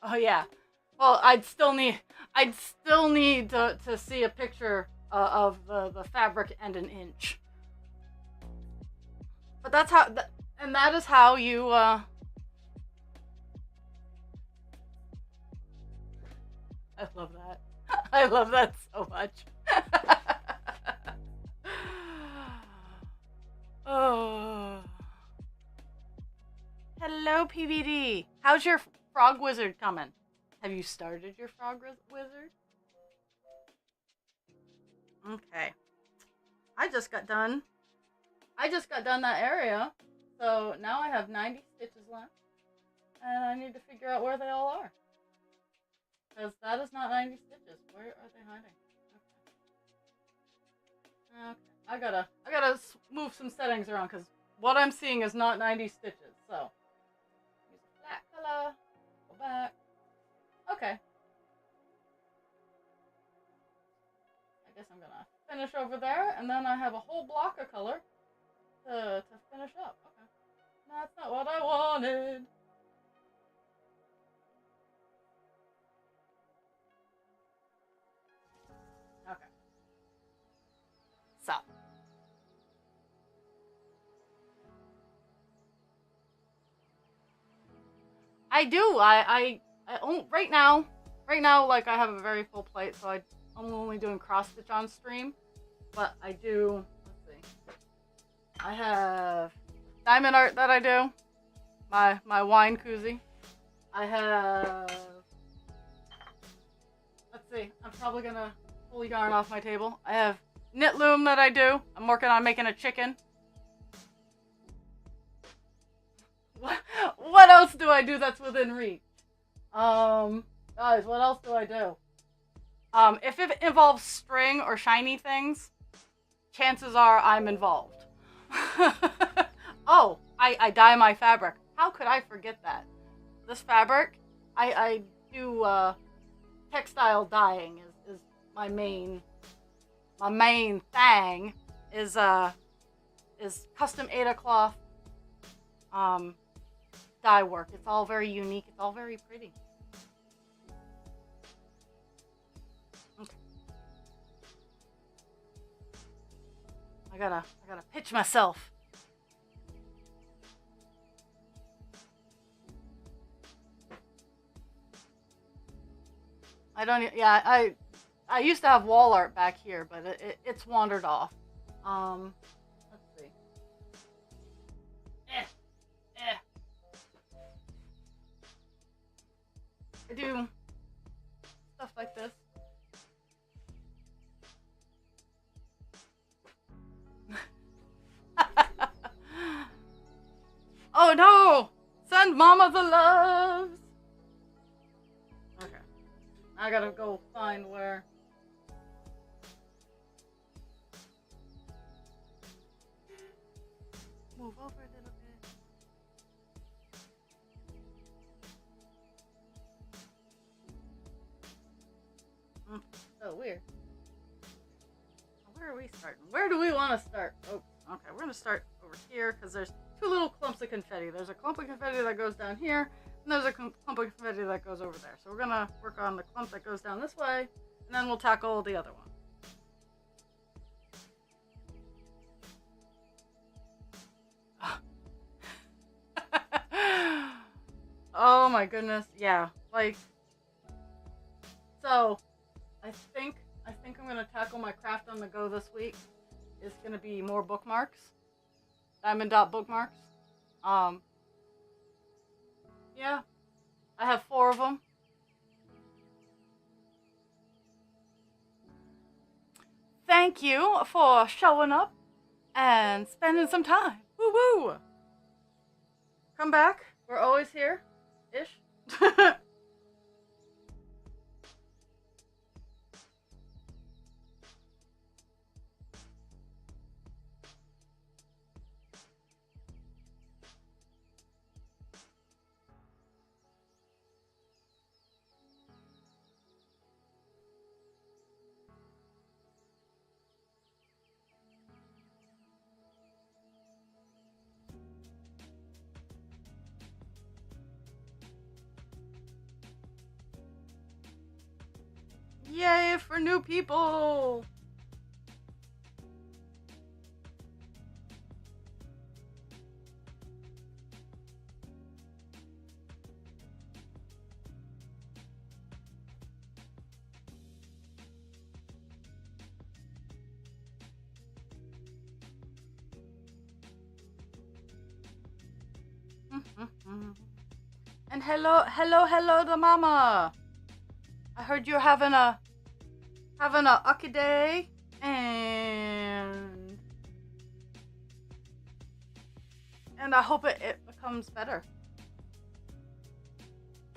Oh yeah. Well, I'd still need to see a picture of the fabric and an inch. But that's how, and that is how you. I love that. I love that so much. Oh. Hello, PVD. How's your frog wizard coming? Have you started your frog wizard? Okay. I just got done that area. So now I have 90 stitches left. And I need to figure out where they all are. Because that is not 90 stitches. Where are they hiding? Okay. I gotta move some settings around because what I'm seeing is not 90 stitches. So use a flat color. Go back. Okay. I guess I'm gonna finish over there, and then I have a whole block of color to finish up. Okay. That's not what I wanted. Okay. So. I do. I right now, like I have a very full plate, so I'm only doing cross stitch on stream. But I do. Let's see. I have diamond art that I do. My wine koozie. I have. Let's see. I'm probably gonna pull yarn off my table. I have knit loom that I do. I'm working on making a chicken. What else do I do that's within reach? Guys, what else do I do? If it involves string or shiny things, chances are I'm involved. Oh, I dye my fabric. How could I forget that? This fabric, I do textile dyeing is my main thing is custom Aida cloth dye work. It's all very unique. It's all very pretty. Okay. I gotta pitch myself. I used to have wall art back here, but it's wandered off. Let's see. I do stuff like this. Oh no! Send Mama the loves! Okay. I gotta go find where. Move over a little bit. So weird. Where are we starting? Where do we want to start? Oh, okay. We're gonna start over here because there's two little clumps of confetti. There's a clump of confetti that goes down here, and there's a clump of confetti that goes over there. So we're gonna work on the clump that goes down this way, and then we'll tackle the other one. Oh my goodness, yeah. Like, so I I think I'm gonna tackle my craft on the go this week. It's gonna be more bookmarks. Diamond dot bookmarks. Um, yeah, I have 4 of them. Thank you for showing up and spending some time. Woo woo! Come back. We're always here. Ish. Yay for new people! And hello to Mama. I heard you're having a lucky day, and I hope it becomes better.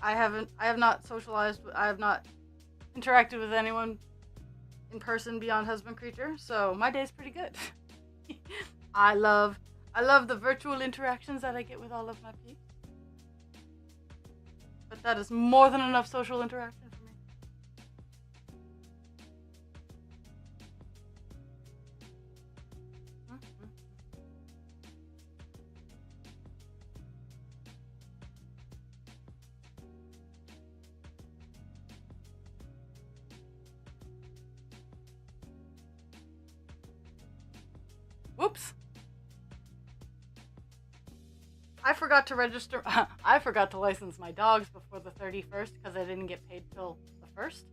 I have not socialized. I have not interacted with anyone in person beyond husband creature, so my day's pretty good. I love the virtual interactions that I get with all of my peeps. But that is more than enough social interaction for me. Whoops. I forgot to register. I forgot to license my dogs before the 31st because I didn't get paid till the 1st.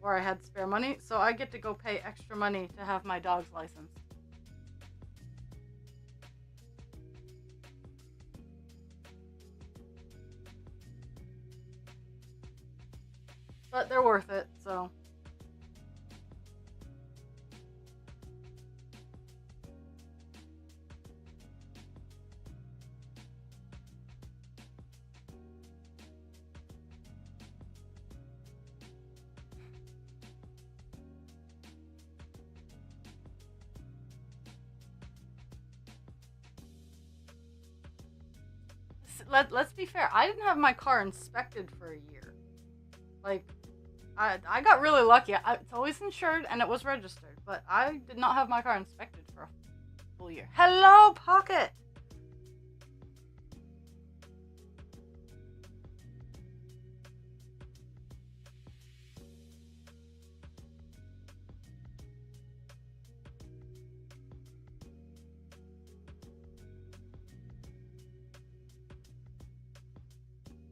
Where I had spare money, so I get to go pay extra money to have my dogs licensed. But they're worth it, so. Let's be fair, I didn't have my car inspected for a year. Like, I got really lucky. It's always insured and it was registered, but I did not have my car inspected for a full year. Hello, Pocket!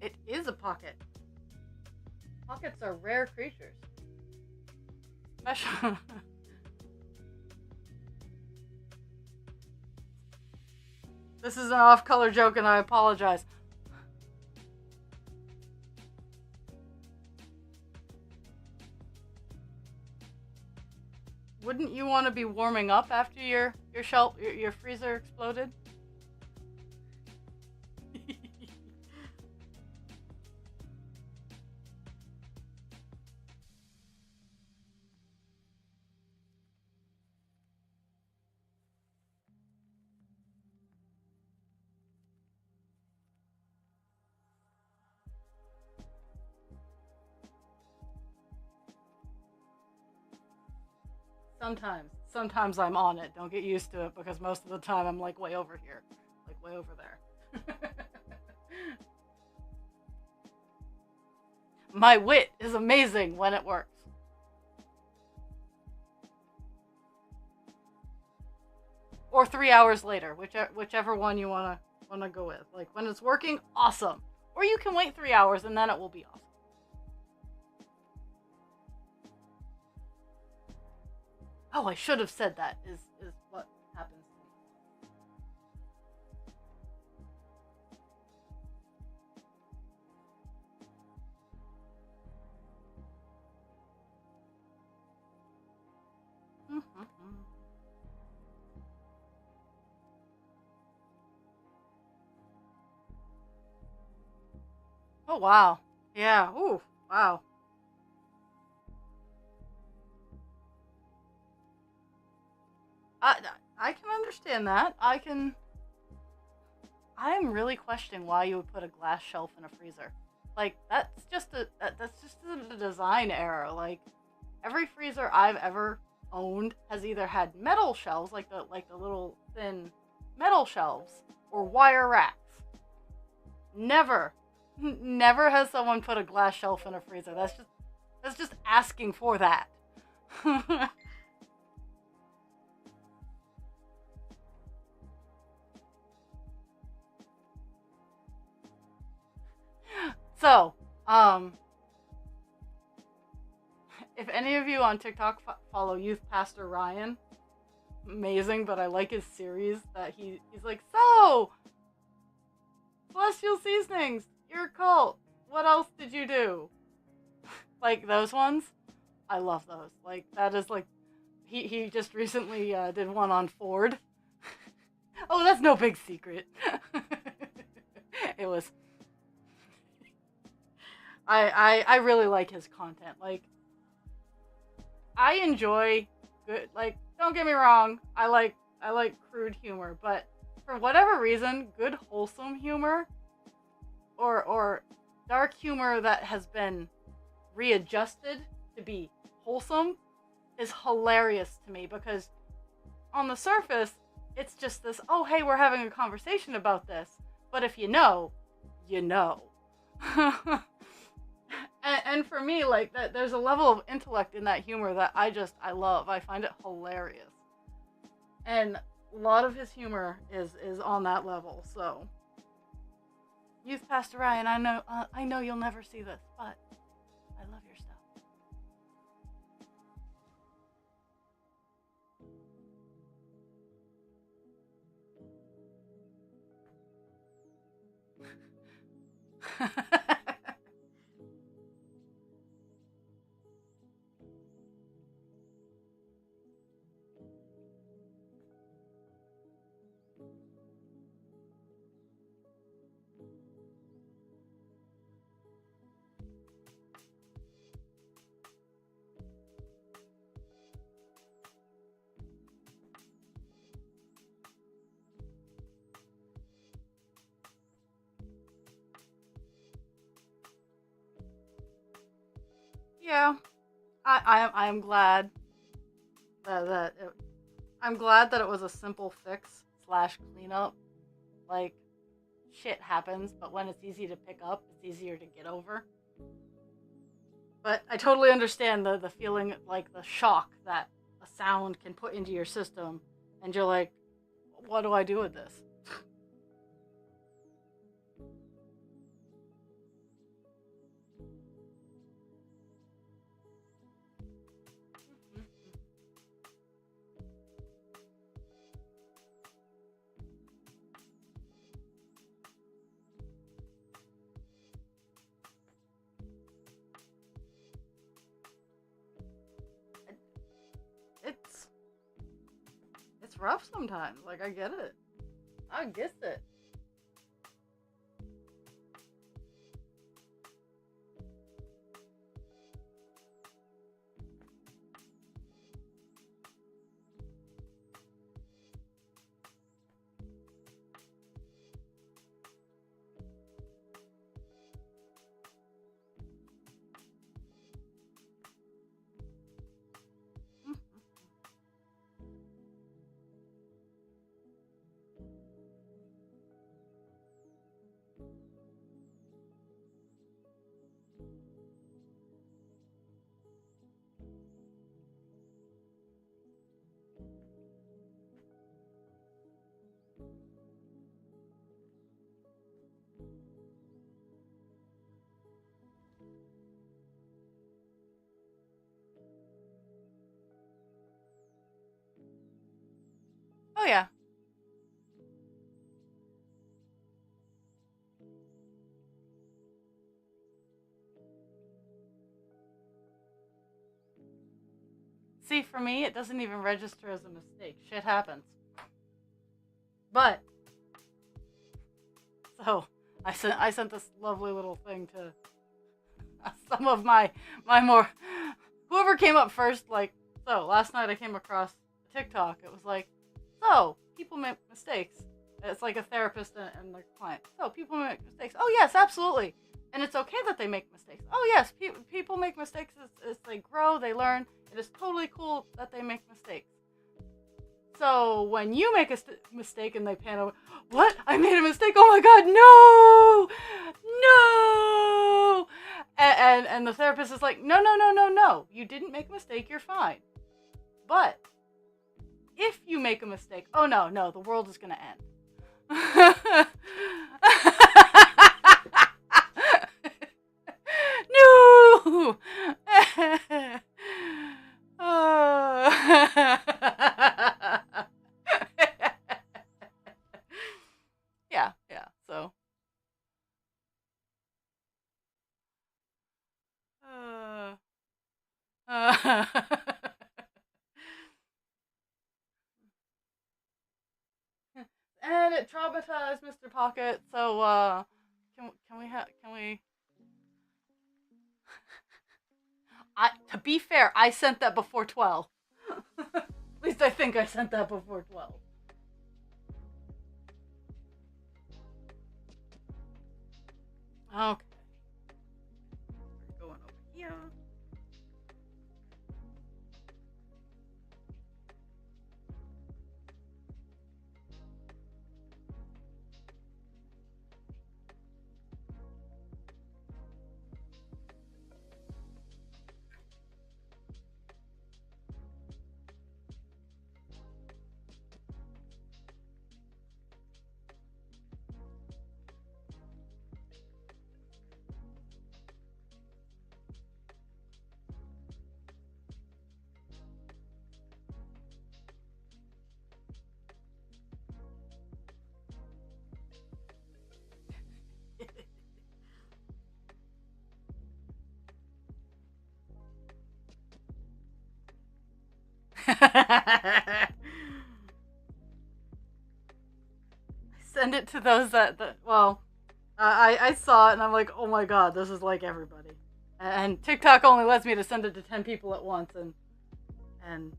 It is a pocket. Pockets are rare creatures. Special. This is an off-color joke and I apologize. Wouldn't you want to be warming up after your freezer exploded? Sometimes I'm on it. Don't get used to it because most of the time I'm like way over here, like way over there. My wit is amazing when it works. Or 3 hours later, whichever one you wanna go with. Like when it's working, awesome. Or you can wait 3 hours and then it will be awesome. Oh, I should have said that. Is what happens to me. Oh wow. Yeah. Ooh. Wow. I I can understand that. I'm really questioning why you would put a glass shelf in a freezer. Like that's just a design error. Like every freezer I've ever owned has either had metal shelves, like the little thin metal shelves, or wire racks. Never, never has someone put a glass shelf in a freezer. That's just asking for that. So, if any of you on TikTok follow Youth Pastor Ryan, amazing, but I like his series that he's like, so Celestial Seasonings, you're a cult. What else did you do? Like those ones, I love those. Like that is like he just recently did one on Ford. Oh, that's no big secret. It was. I really like his content. Like I enjoy good. Like don't get me wrong, I like crude humor, but for whatever reason, good wholesome humor or dark humor that has been readjusted to be wholesome is hilarious to me because on the surface it's just this, oh hey, we're having a conversation about this, but if you know, you know. And for me, like that, there's a level of intellect in that humor that I love. I find it hilarious, and a lot of his humor is on that level. So, Youth Pastor Ryan, I know you'll never see this, but I love your stuff. Yeah, I am glad I'm glad that it was a simple fix slash cleanup. Like shit happens, but when it's easy to pick up, it's easier to get over. But I totally understand the feeling, like the shock that a sound can put into your system, and you're like, what do I do with this? It's it's rough sometimes. Like I get it. I get it. Oh yeah. See, for me, it doesn't even register as a mistake. Shit happens. But so I sent this lovely little thing to some of my more whoever came up first. Like, so last night I came across a TikTok. It was like, so people make mistakes. It's like a therapist and their client. So people make mistakes. Oh yes, absolutely. And it's okay that they make mistakes. Oh yes, people make mistakes as they grow, they learn. It is totally cool that they make mistakes. So when you make a mistake and they pan over, what? I made a mistake. Oh my God, no, no. And the therapist is like, no, no, no, no, no. You didn't make a mistake. You're fine. But if you make a mistake, oh no, no, the world is gonna end. No. Yeah, yeah. So, uh, uh, and it traumatized Mr. Pocket. So, can we? To be fair, I sent that before 12. At least I think I sent that before 12. Okay. We're going over here. Send it to those that well, I saw it and I'm like, oh my God, this is like everybody. And TikTok only lets me to send it to 10 people at once, and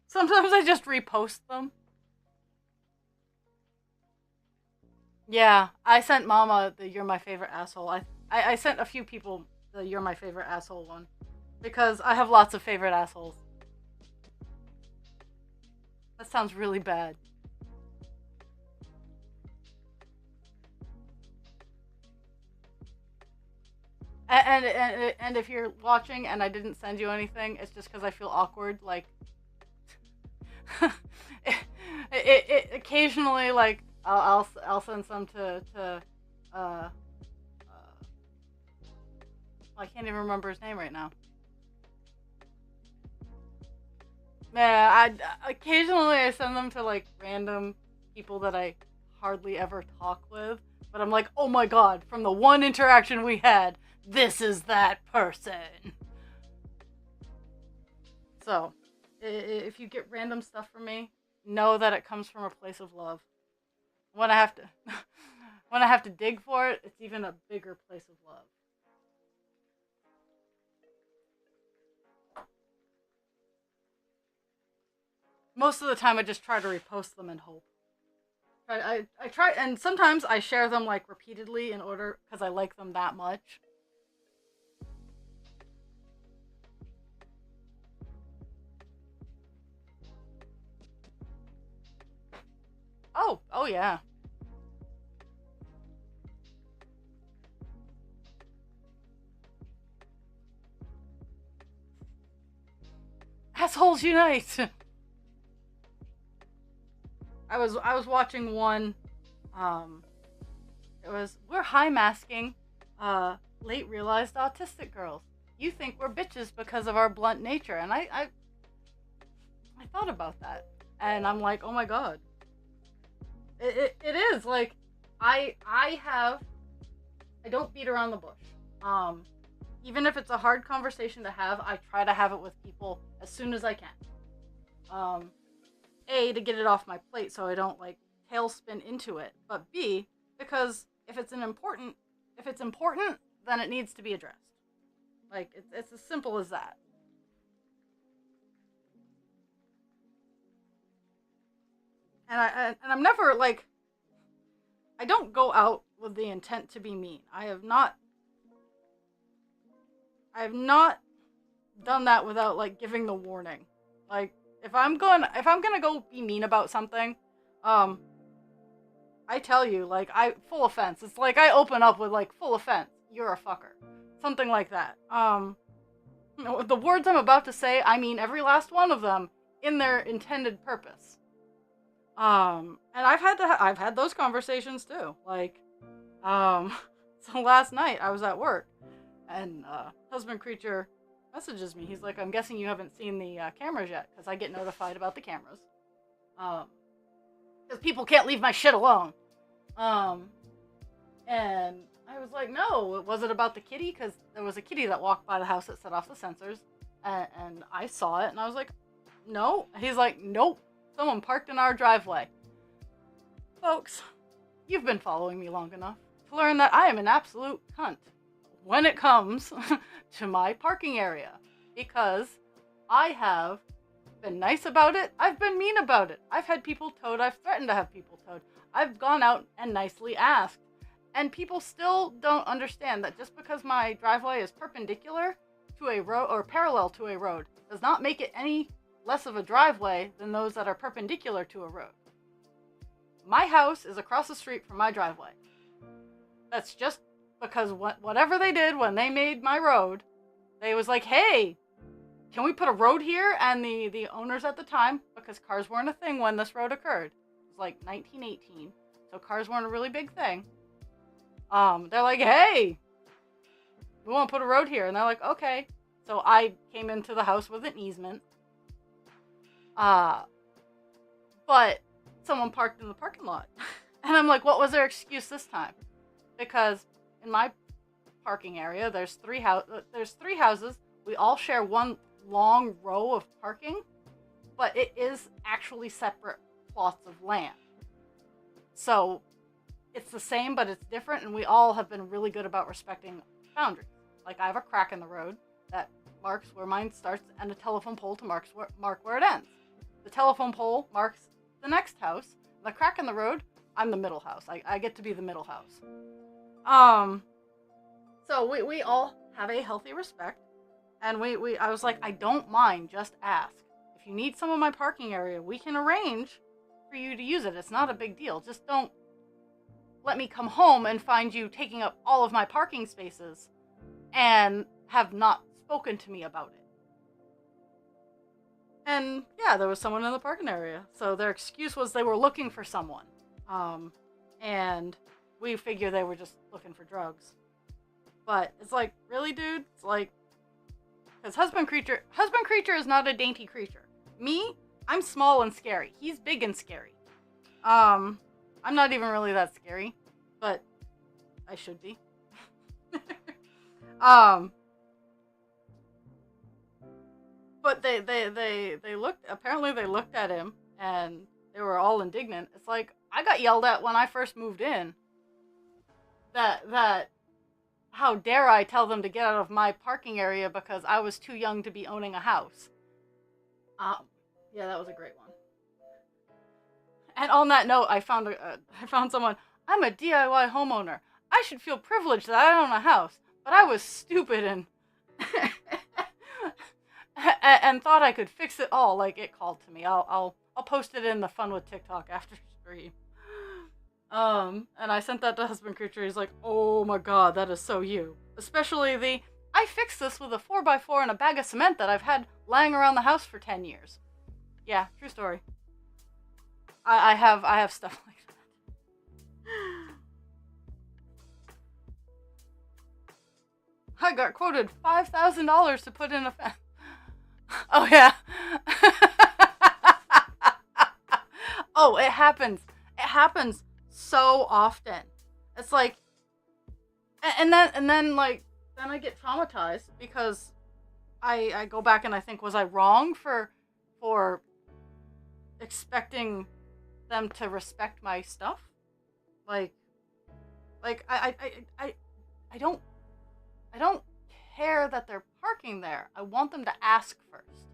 sometimes I just repost them. Yeah, I sent Mama the "You're my favorite asshole." I sent a few people the "You're my favorite asshole" one because I have lots of favorite assholes. That sounds really bad. And if you're watching and I didn't send you anything, it's just because I feel awkward. Like, occasionally, like I'll send some to I can't even remember his name right now. Yeah, occasionally I send them to like random people that I hardly ever talk with, but I'm like, oh my God, from the one interaction we had, this is that person. So, if you get random stuff from me, know that it comes from a place of love. When I have to, when I have to dig for it, it's even a bigger place of love. Most of the time, I just try to repost them and hope. I try, and sometimes I share them like repeatedly in order because I like them that much. Oh yeah. Assholes unite. I was watching one. Um, it was we're high masking, late realized autistic girls. you think we're bitches because of our blunt nature. And I thought about that. And I'm like, oh my god. It is. Like, I don't beat around the bush. Even if it's a hard conversation to have, I try to have it with people as soon as I can. A, to get it off my plate so I don't, like, tailspin into it. But B, because if it's important, then it needs to be addressed. Like, it's as simple as that. And I'm never, like, I don't go out with the intent to be mean. I have not done that without, like, giving the warning. Like, if I'm gonna go be mean about something, I tell you, like, full offense. It's like I open up with, like, full offense. You're a fucker. Something like that. The words I'm about to say, I mean every last one of them in their intended purpose. And I've had those conversations too. Like, so last night I was at work, and husband creature messages me. He's like, I'm guessing you haven't seen the cameras yet, because I get notified about the cameras. Because people can't leave my shit alone. And I was like, no, was it about the kitty? Because there was a kitty that walked by the house that set off the sensors, and I saw it, and I was like, no. He's like, nope, someone parked in our driveway. Folks, you've been following me long enough to learn that I am an absolute cunt when it comes to my parking area, because I have been nice about it, I've been mean about it, I've had people towed, I've threatened to have people towed, I've gone out and nicely asked, and people still don't understand that just because my driveway is perpendicular to a road or parallel to a road does not make it any less of a driveway than those that are perpendicular to a road. My house is across the street from my driveway. That's just because whatever they did when they made my road, they was like, hey, can we put a road here? And the owners at the time, because cars weren't a thing when this road occurred, it was like 1918, so cars weren't a really big thing. They're like, hey, we want to put a road here. And they're like, okay. So I came into the house with an easement. But someone parked in the parking lot. And I'm like, what was their excuse this time? Because in my parking area, there's three houses. We all share one long row of parking, but it is actually separate plots of land. So it's the same, but it's different, and we all have been really good about respecting boundaries. Like, I have a crack in the road that marks where mine starts, and a telephone pole to mark where it ends. The telephone pole marks the next house. The crack in the road, I'm the middle house. I get to be the middle house. So we all have a healthy respect, and I was like, I don't mind, just ask. If you need some of my parking area, we can arrange for you to use it. It's not a big deal. Just don't let me come home and find you taking up all of my parking spaces and have not spoken to me about it. And yeah, there was someone in the parking area. So their excuse was they were looking for someone. And we figure they were just looking for drugs. But it's like, really, dude? It's like, because husband creature is not a dainty creature. Me, I'm small and scary. He's big and scary. I'm not even really that scary, but I should be. But they looked at him and they were all indignant. It's like, I got yelled at when I first moved in. That how dare I tell them to get out of my parking area because I was too young to be owning a house. Yeah, that was a great one. And on that note, I found someone. I'm a DIY homeowner. I should feel privileged that I own a house, but I was stupid and and thought I could fix it all. Like, it called to me. I'll post it in the Fun with TikTok after stream. And I sent that to husband creature. He's like, oh my god, that is so you. Especially I fixed this with a 4x4 and a bag of cement that I've had lying around the house for 10 years. Yeah, true story. I have stuff like I got quoted $5,000 to put in a fence. Oh, yeah. Oh, it happens. It happens so often. It's like, and then like, then I get traumatized because I go back and I think, was I wrong for expecting them to respect my stuff? Like I don't care that they're parking there. I want them to ask first.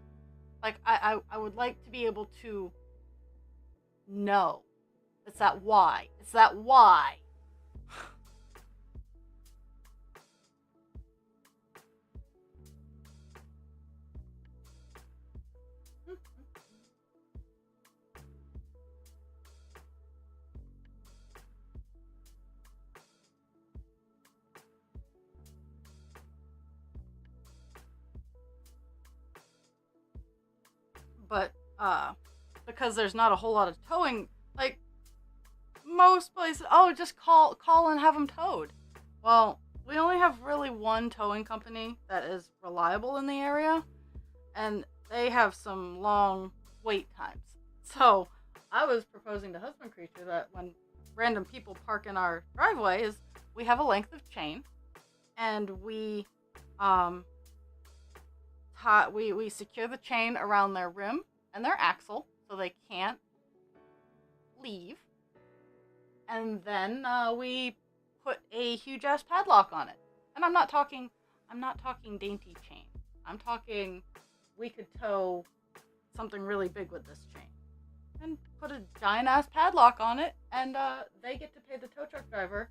Like I would like to be able to know. It's that why. It's that why. But because there's not a whole lot of towing, like most places, oh, just call and have them towed. Well, we only have really one towing company that is reliable in the area, and they have some long wait times. So I was proposing to Husband Creature that when random people park in our driveway, is we have a length of chain, and we we secure the chain around their rim and their axle so they can't leave, and then we put a huge ass padlock on it. And I'm not talking dainty chain. I'm talking we could tow something really big with this chain and put a giant ass padlock on it, and they get to pay the tow truck driver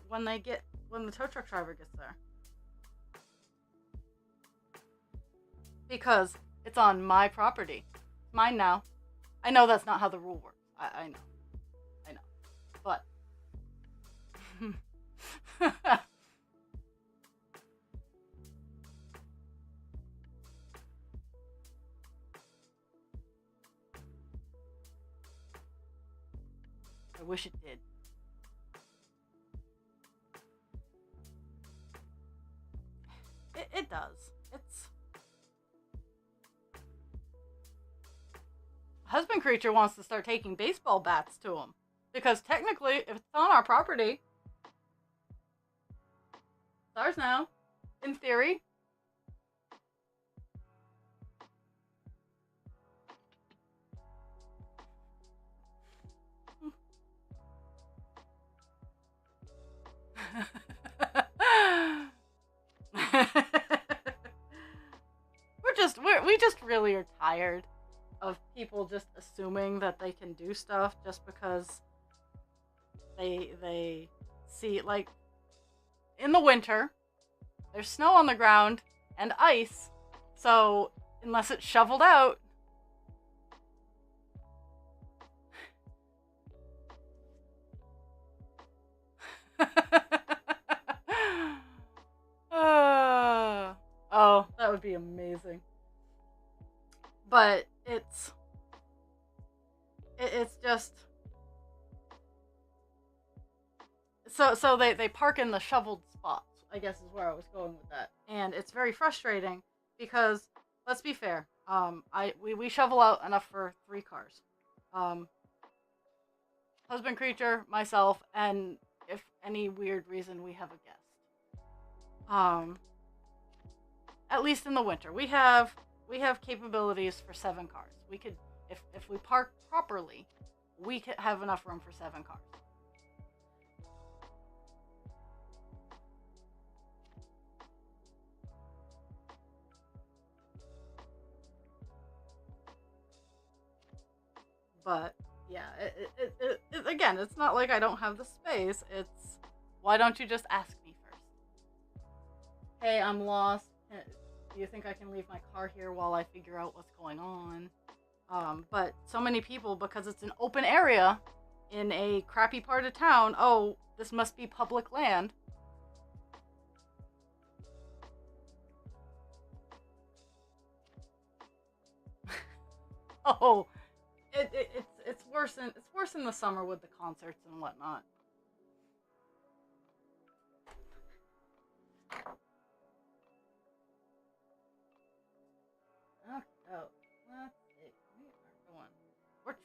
when the tow truck driver gets there. Because it's on my property. It's mine now. I know that's not how the rule works. I know. But I wish it did. It does. It's Husband Creature wants to start taking baseball bats to him. Because technically, if it's on our property, it's ours now. In theory. We just really are tired of people just assuming that they can do stuff just because they see, like, in the winter there's snow on the ground and ice, so unless it's shoveled out, oh, that would be amazing. But it's just so they park in the shoveled spots, I guess is where I was going with that. And it's very frustrating because, let's be fair, we shovel out enough for 3 cars. Husband Creature, myself, and if any weird reason we have a guest. At least in the winter. We have capabilities for 7 cars. We could, if we park properly, we could have enough room for 7 cars. But yeah, it again, it's not like I don't have the space. It's, why don't you just ask me first? Hey, I'm lost. Do you think I can leave my car here while I figure out what's going on? But so many people, because it's an open area in a crappy part of town, oh, this must be public land. Oh, it's worse in the summer with the concerts and whatnot.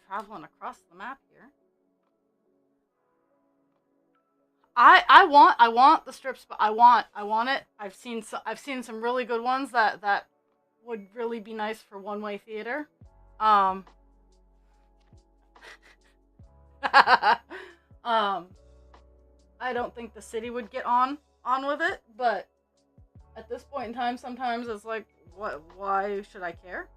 traveling across the map here. I want the strips, but I want it. I've seen some really good ones that would really be nice for one-way theater. Um I don't think the city would get on with it, but at this point in time, sometimes it's like, what? Why should I care?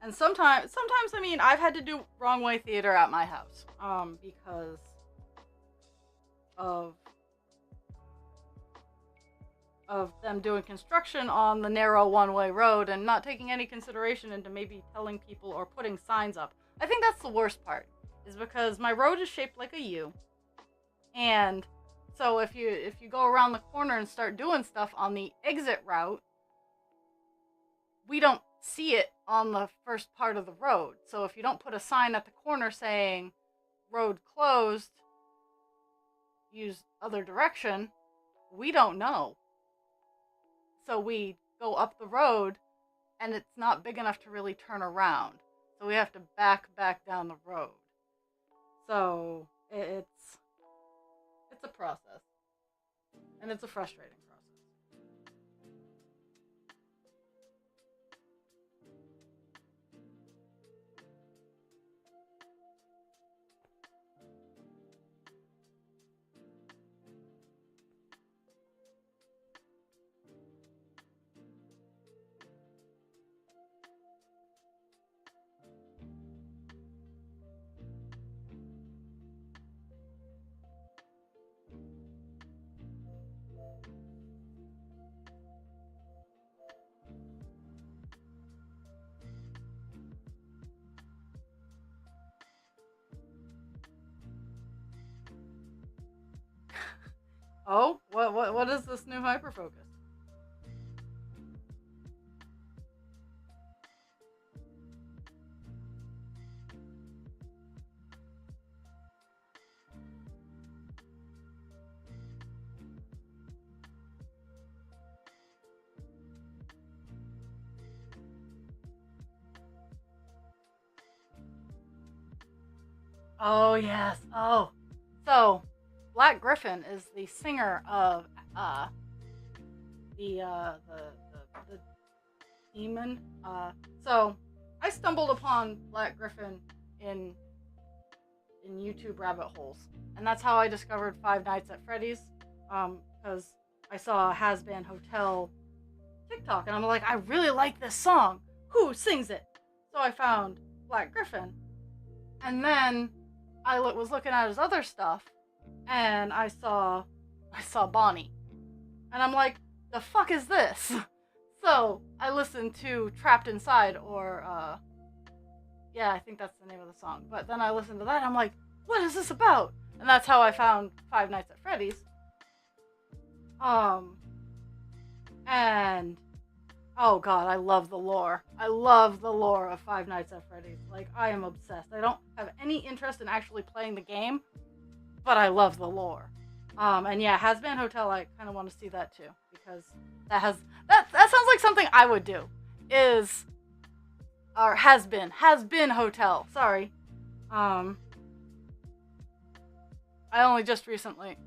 And sometimes, I mean, I've had to do wrong way theater at my house, because of them doing construction on the narrow one-way road and not taking any consideration into maybe telling people or putting signs up. I think that's the worst part, is because my road is shaped like a U, and so if you go around the corner and start doing stuff on the exit route, we don't see it on the first part of the road. So if you don't put a sign at the corner saying road closed, use other direction, we don't know. So we go up the road and it's not big enough to really turn around. So we have to back down the road. So it's a process. And it's a frustrating process. Oh, what is this new hyperfocus? Oh yes. Oh, so Black Griffin is the singer of the demon. So I stumbled upon Black Griffin in YouTube rabbit holes, and that's how I discovered Five Nights at Freddy's. Because I saw a Has-Been Hotel TikTok, and I'm like, I really like this song. Who sings it? So I found Black Griffin, and then I was looking at his other stuff, and I saw Bonnie, and I'm like, the fuck is this? So I listened to Trapped Inside, or yeah, I think that's the name of the song. But then I listened to that, and I'm like, what is this about? And that's how I found Five Nights at Freddy's. And oh god, I love the lore. I love the lore of Five Nights at Freddy's. Like, I am obsessed. I don't have any interest in actually playing the game, but I love the lore. And yeah, Has-Been Hotel, I kind of want to see that too, because that sounds like something I would do. Has been Hotel. Sorry. I only just recently.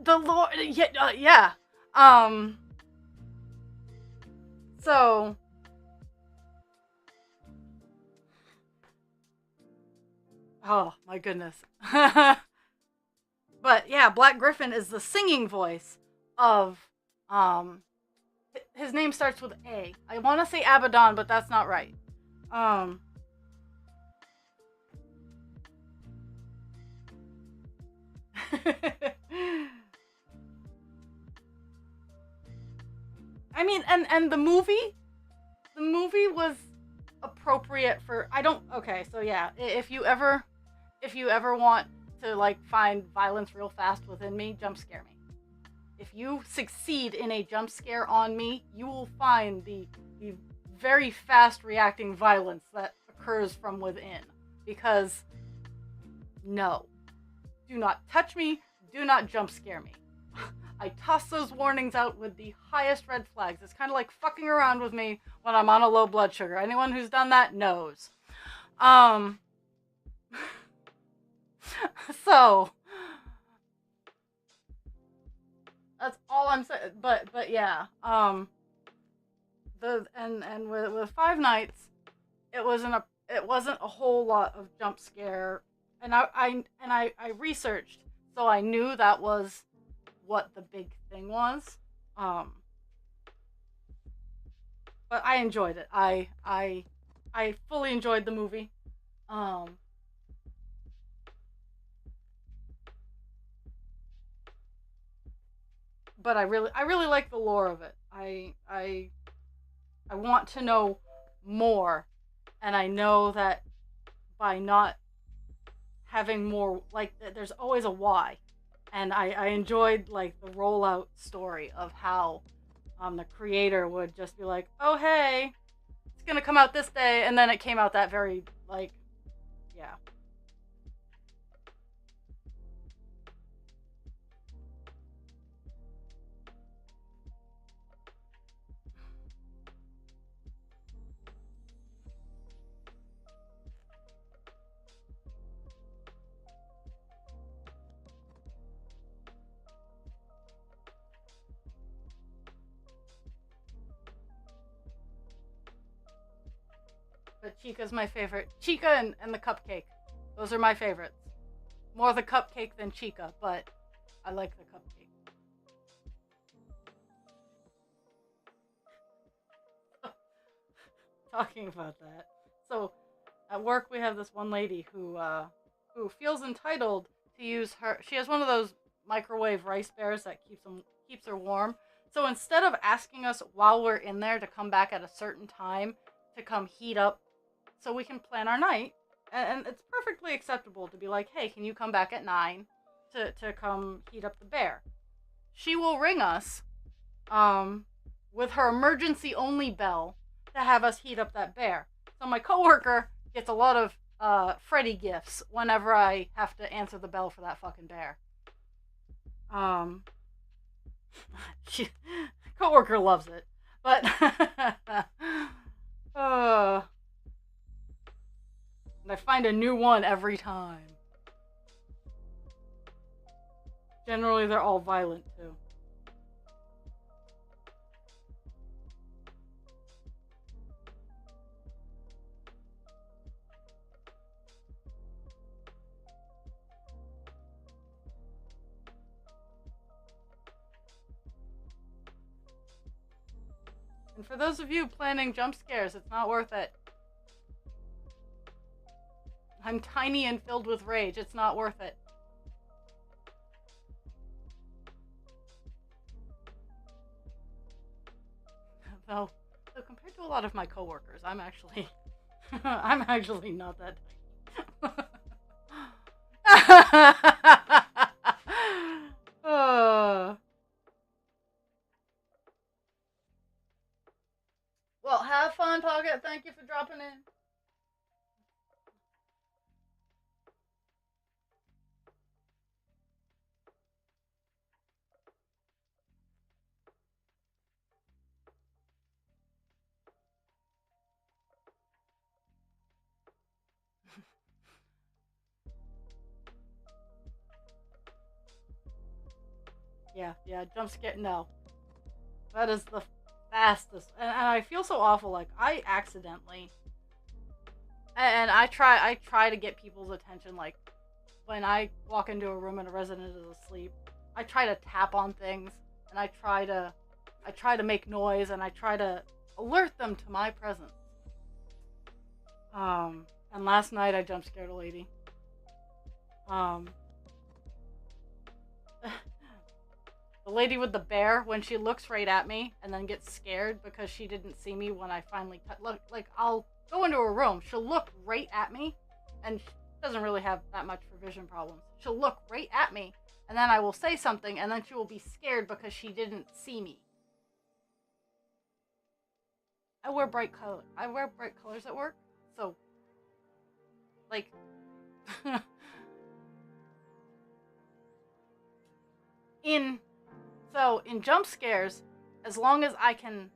The lore, yeah. So. Oh my goodness. But yeah, Black Griffin is the singing voice of, his name starts with A. I want to say Abaddon, but that's not right. I mean, and the movie was appropriate for, okay, so yeah, if you ever want to, like, find violence real fast within me, jump scare me. If you succeed in a jump scare on me, you will find the very fast reacting violence that occurs from within. Because, no. Do not touch me, do not jump scare me. I toss those warnings out with the highest red flags. It's kind of like fucking around with me when I'm on a low blood sugar. Anyone who's done that knows. So that's all I'm saying. But yeah. With Five Nights, it wasn't a whole lot of jump scare, and I researched, so I knew that was what the big thing was. But I enjoyed it. I fully enjoyed the movie. But I really like the lore of it. I want to know more, and I know that by not having more, like, there's always a why, and I enjoyed like the rollout story of how the creator would just be like, oh hey, it's gonna come out this day, and then it came out that very, like, yeah. But Chica's my favorite. Chica and the cupcake. Those are my favorites. More the cupcake than Chica, but I like the cupcake. Talking about that. So, at work we have this one lady who feels entitled to use her. She has one of those microwave rice bears that keeps her warm. So instead of asking us while we're in there to come back at a certain time to come heat up so we can plan our night, and it's perfectly acceptable to be like, hey, can you come back at 9 to come heat up the bear? She will ring us with her emergency only bell to have us heat up that bear. So my coworker gets a lot of Freddy gifts whenever I have to answer the bell for that fucking bear. She coworker loves it, but and I find a new one every time. Generally, they're all violent too. And for those of you planning jump scares, it's not worth it. I'm tiny and filled with rage. It's not worth it. Though compared to a lot of my coworkers, I'm actually not that tiny. Well, have fun, Pocket. Thank you for dropping in. Yeah, jump scare, no. That is the fastest. And I feel so awful, like, I accidentally... And I try to get people's attention, like, when I walk into a room and a resident is asleep, I try to tap on things, and I try to make noise, and I try to alert them to my presence. And last night I jump scared a lady. The lady with the bear, when she looks right at me and then gets scared because she didn't see me when I finally look, like, I'll go into a room, she'll look right at me, and she doesn't really have that much for vision problems. She'll look right at me, and then I will say something, and then she will be scared because she didn't see me. I wear bright color. I wear bright colors at work, so like in in jump scares, as long as I can,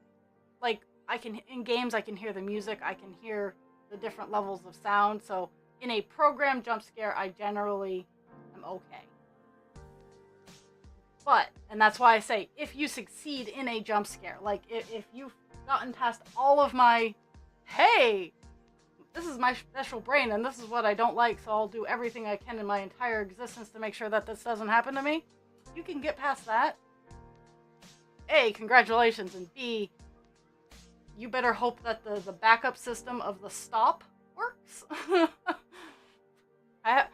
like, in games I can hear the music, I can hear the different levels of sound. So in a programmed jump scare, I generally am okay. But, and that's why I say, if you succeed in a jump scare, like if you've gotten past all of my, hey, this is my special brain and this is what I don't like, so I'll do everything I can in my entire existence to make sure that this doesn't happen to me, you can get past that. A, congratulations, and B, you better hope that the backup system of the stop works. I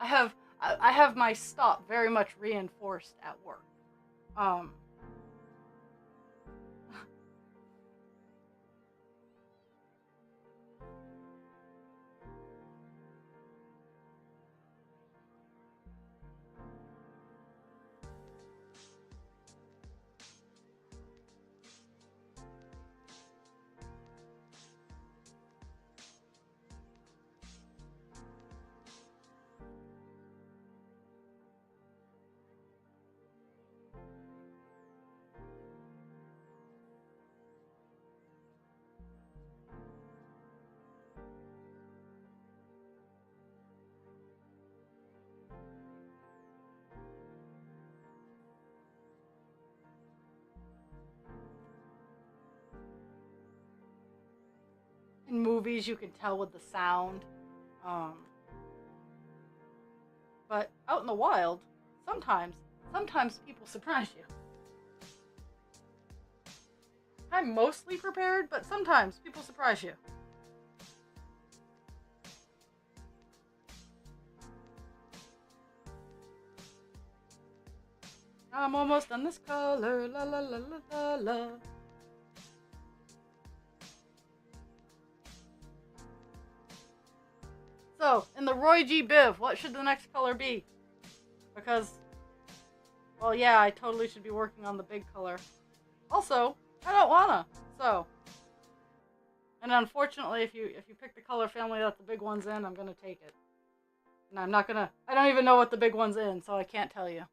have my stop very much reinforced at work. In movies, you can tell with the sound. But out in the wild, sometimes people surprise you. I'm mostly prepared, but sometimes people surprise you. I'm almost done this color, la la la la la la. So, in the Roy G. Biv, what should the next color be? Because, well, yeah, I totally should be working on the big color. Also, I don't wanna, so. And unfortunately, if you pick the color family that the big one's in, I'm gonna take it. And I'm not gonna, I don't even know what the big one's in, so I can't tell you.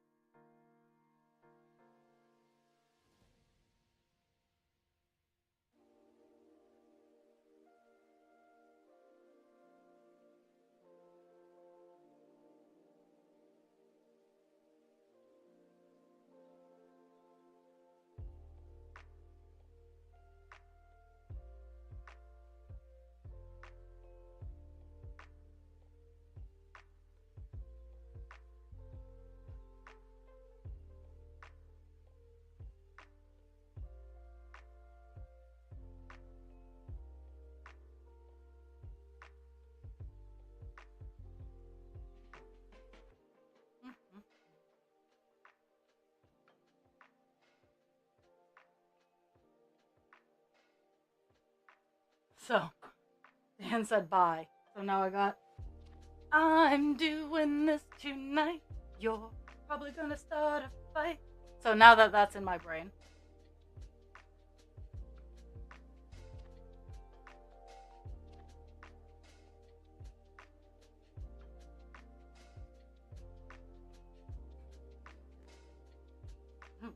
So, Dan said bye. So now I got, I'm doing this tonight. You're probably gonna start a fight. So now that that's in my brain.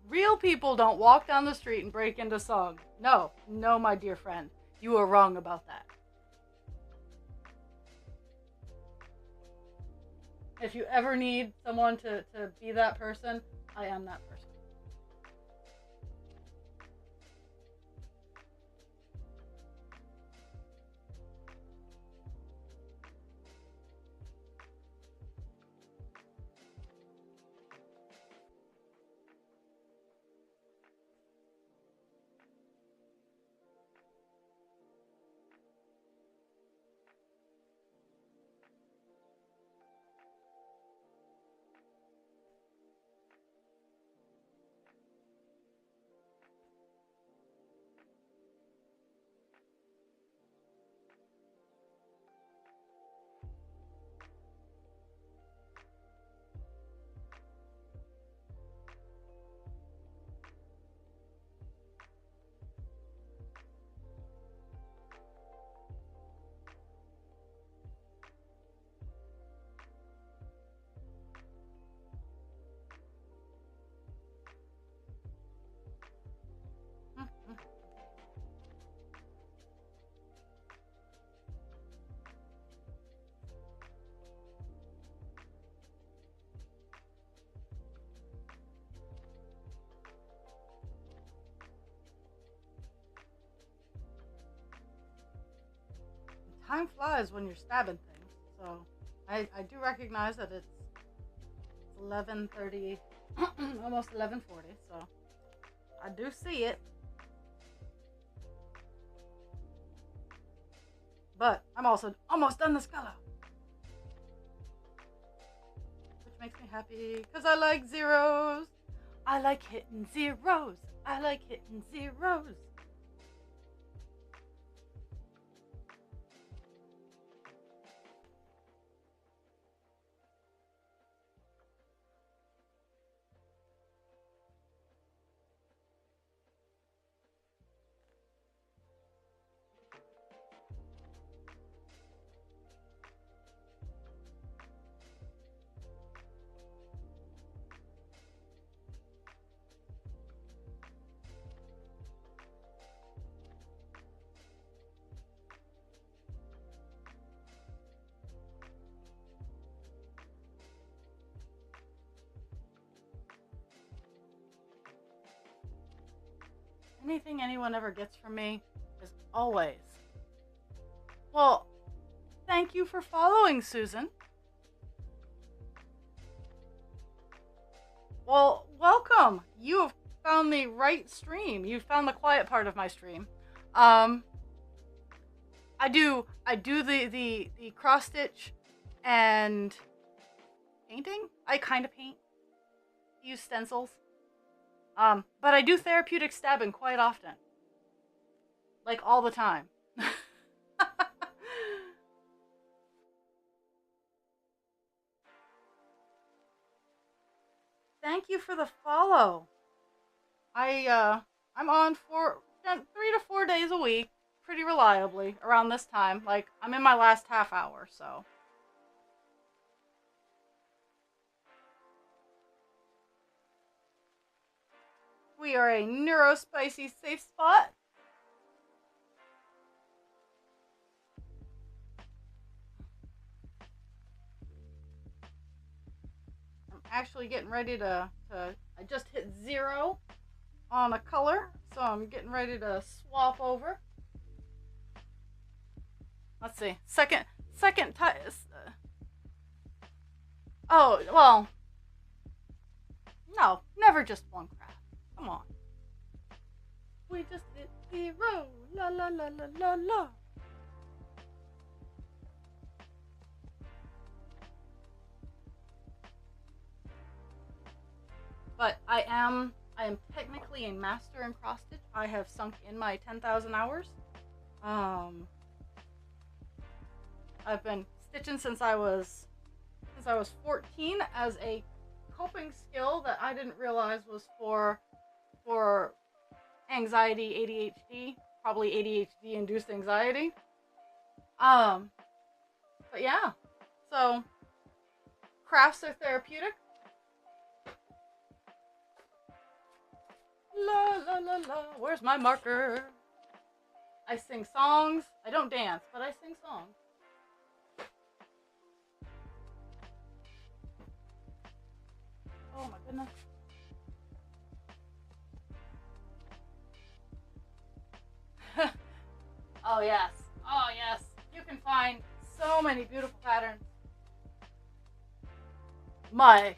Real people don't walk down the street and break into songs. No, my dear friend. You are wrong about that. If you ever need someone to be that person, I am that person. time flies when you're stabbing things. So I do recognize that it's 11:30, almost 11:40. So I do see it. But I'm also almost done this color. Which makes me happy because I like zeros. I like hitting zeros. I like hitting zeros. Anything anyone ever gets from me is always, well, thank you for following, Susan. Well, welcome. You have found the right stream. You found the quiet part of my stream. I do the cross stitch and painting. I kind of paint. Use stencils. But I do therapeutic stabbing quite often. Like all the time. Thank you for the follow. I'm on 3 to 4 days a week, pretty reliably around this time. Like I'm in my last half hour, so. We are a neurospicy safe spot. I'm actually getting ready to I just hit 0 on a color, so I'm getting ready to swap over. Let's see. Second time. Oh, well. No, never just one craft. Come on. We just hit 0. La la la la la la. But I am technically a master in cross stitch. I have sunk in my 10,000 hours. I've been stitching since I was 14 as a coping skill that I didn't realize was for anxiety, ADHD, probably ADHD induced anxiety. But yeah, so crafts are therapeutic. La la la la, where's my marker? I sing songs. I don't dance, but I sing songs. Oh my goodness. Oh yes. Oh yes. You can find so many beautiful patterns. My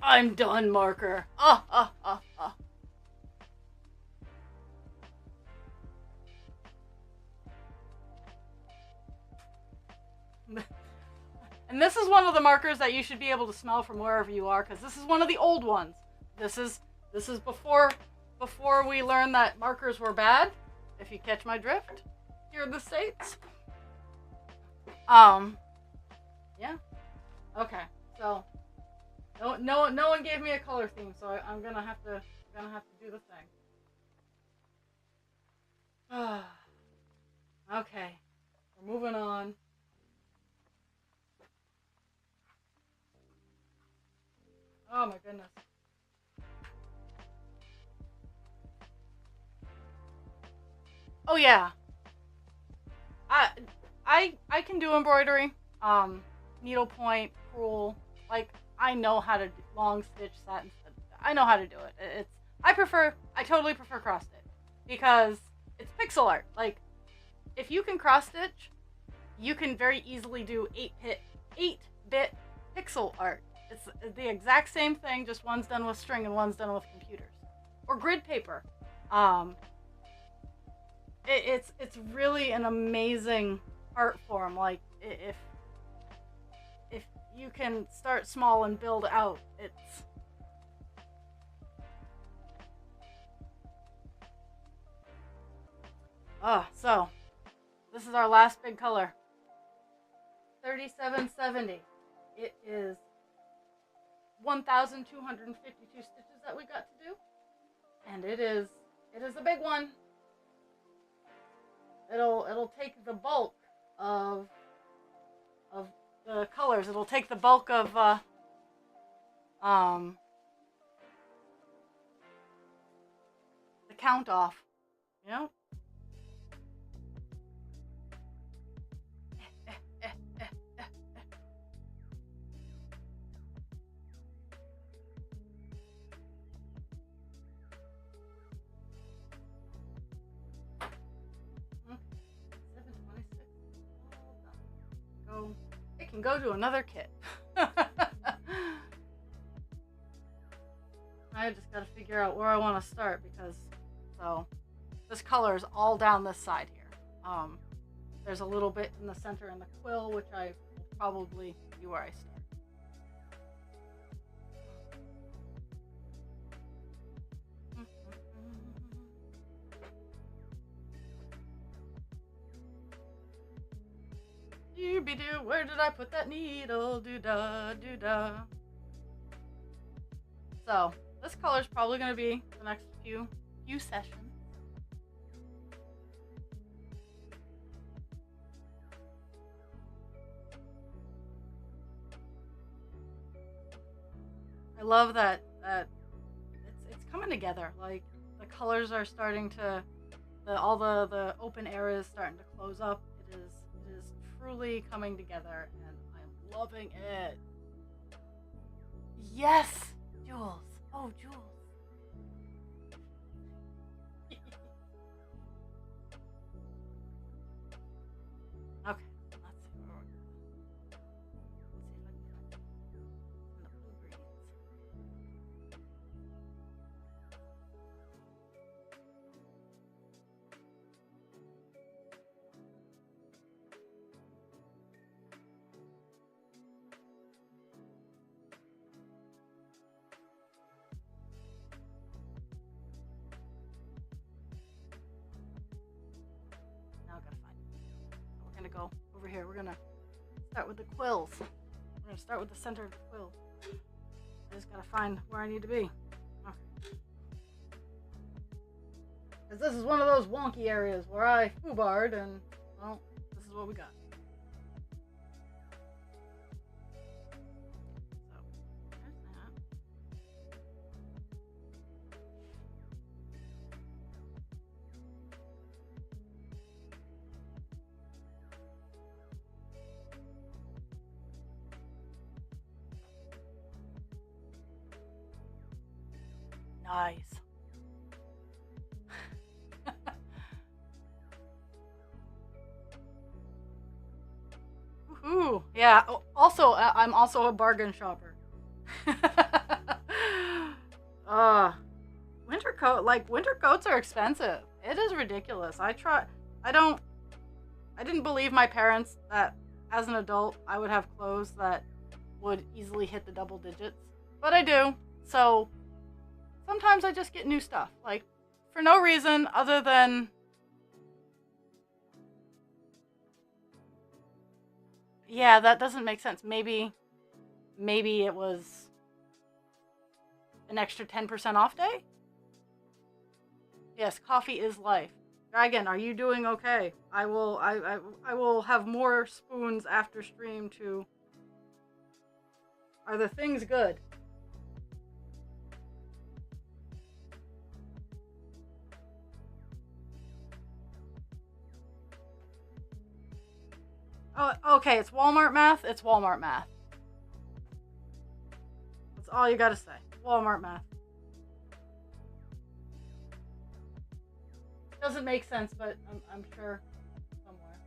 I'm done marker. Ah ah ah ah. And this is one of the markers that you should be able to smell from wherever you are, because this is one of the old ones. This is before we learned that markers were bad, if you catch my drift, here in the States. Yeah. Okay. So no one gave me a color theme, so I'm gonna have to do the thing. Okay. We're moving on. Oh my goodness. Oh yeah. I can do embroidery. Needlepoint, crewel. Like I know how to do long stitch, satin. I know how to do it. I totally prefer cross stitch because it's pixel art. Like if you can cross stitch, you can very easily do 8-bit pixel art. It's the exact same thing, just one's done with string and one's done with computers. Or grid paper. It's really an amazing art form. Like, if you can start small and build out, it's... So, this is our last big color. 3770. It is 1,252 stitches that we got to do. And it is a big one. It'll take the bulk of the colors. It'll take the bulk of the count off. You know? It can go to another kit. I just gotta figure out where I want to start, because this color is all down this side here. There's a little bit in the center in the quill, which I will probably be where I start. Doo-be-doo, where did I put that needle? Doo-da, doo-da. So, this color is probably going to be the next few sessions. I love that it's coming together. Like, the colors are starting to, all the open areas starting to close up. It is truly coming together, and I'm loving it. Yes, Jules. Oh, Jules. Okay, let's see where we're going. Let's see if I can find the blue greens. We're gonna go over here. We're gonna start with the quills. We're gonna start with the center of the quill. I just gotta find where I need to be. Okay. Because this is one of those wonky areas where I foobarred, and, well, this is what we got. So, there's that. Nice. Woohoo! Yeah. Also, I'm also a bargain shopper. Winter coats are expensive. It is ridiculous. I didn't believe my parents that as an adult I would have clothes that would easily hit the double digits, but I do. So sometimes I just get new stuff, like, for no reason other than, yeah, that doesn't make sense. Maybe it was an extra 10% off day? Yes, coffee is life. Dragon, are you doing okay? I will have more spoons after stream too. Are the things good? Oh, okay, it's Walmart math. It's Walmart math. That's all you gotta say. Walmart math. Doesn't make sense, but I'm sure somewhere.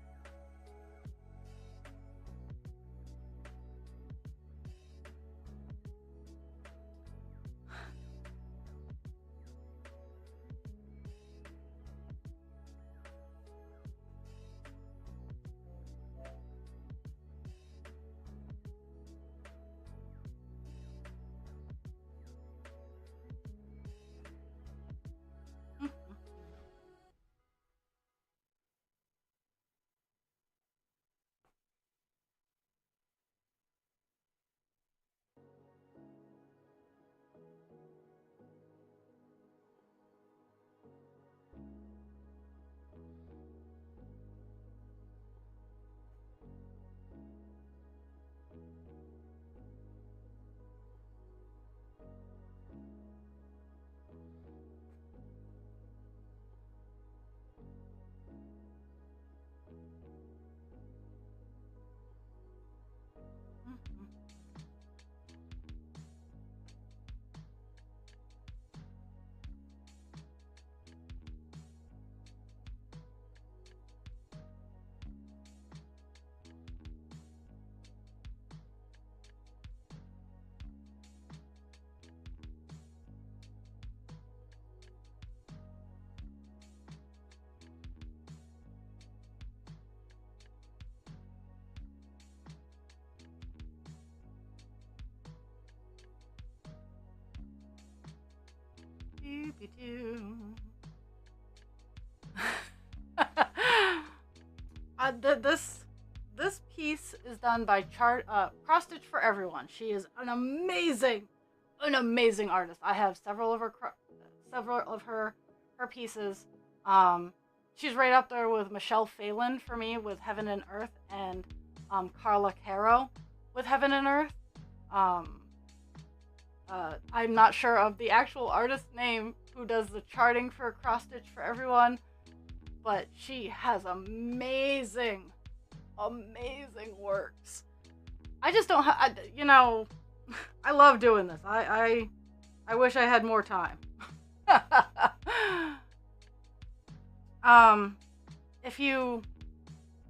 This piece is done by Cross Stitch for Everyone. She is an amazing artist. I have several of her pieces. She's right up there with Michelle Phelan for me with Heaven and Earth, and Carla Caro with Heaven and Earth. I'm not sure of the actual artist name who does the charting for Cross Stitch for Everyone, but she has amazing works. I just don't have, I love doing this. I wish I had more time. If you,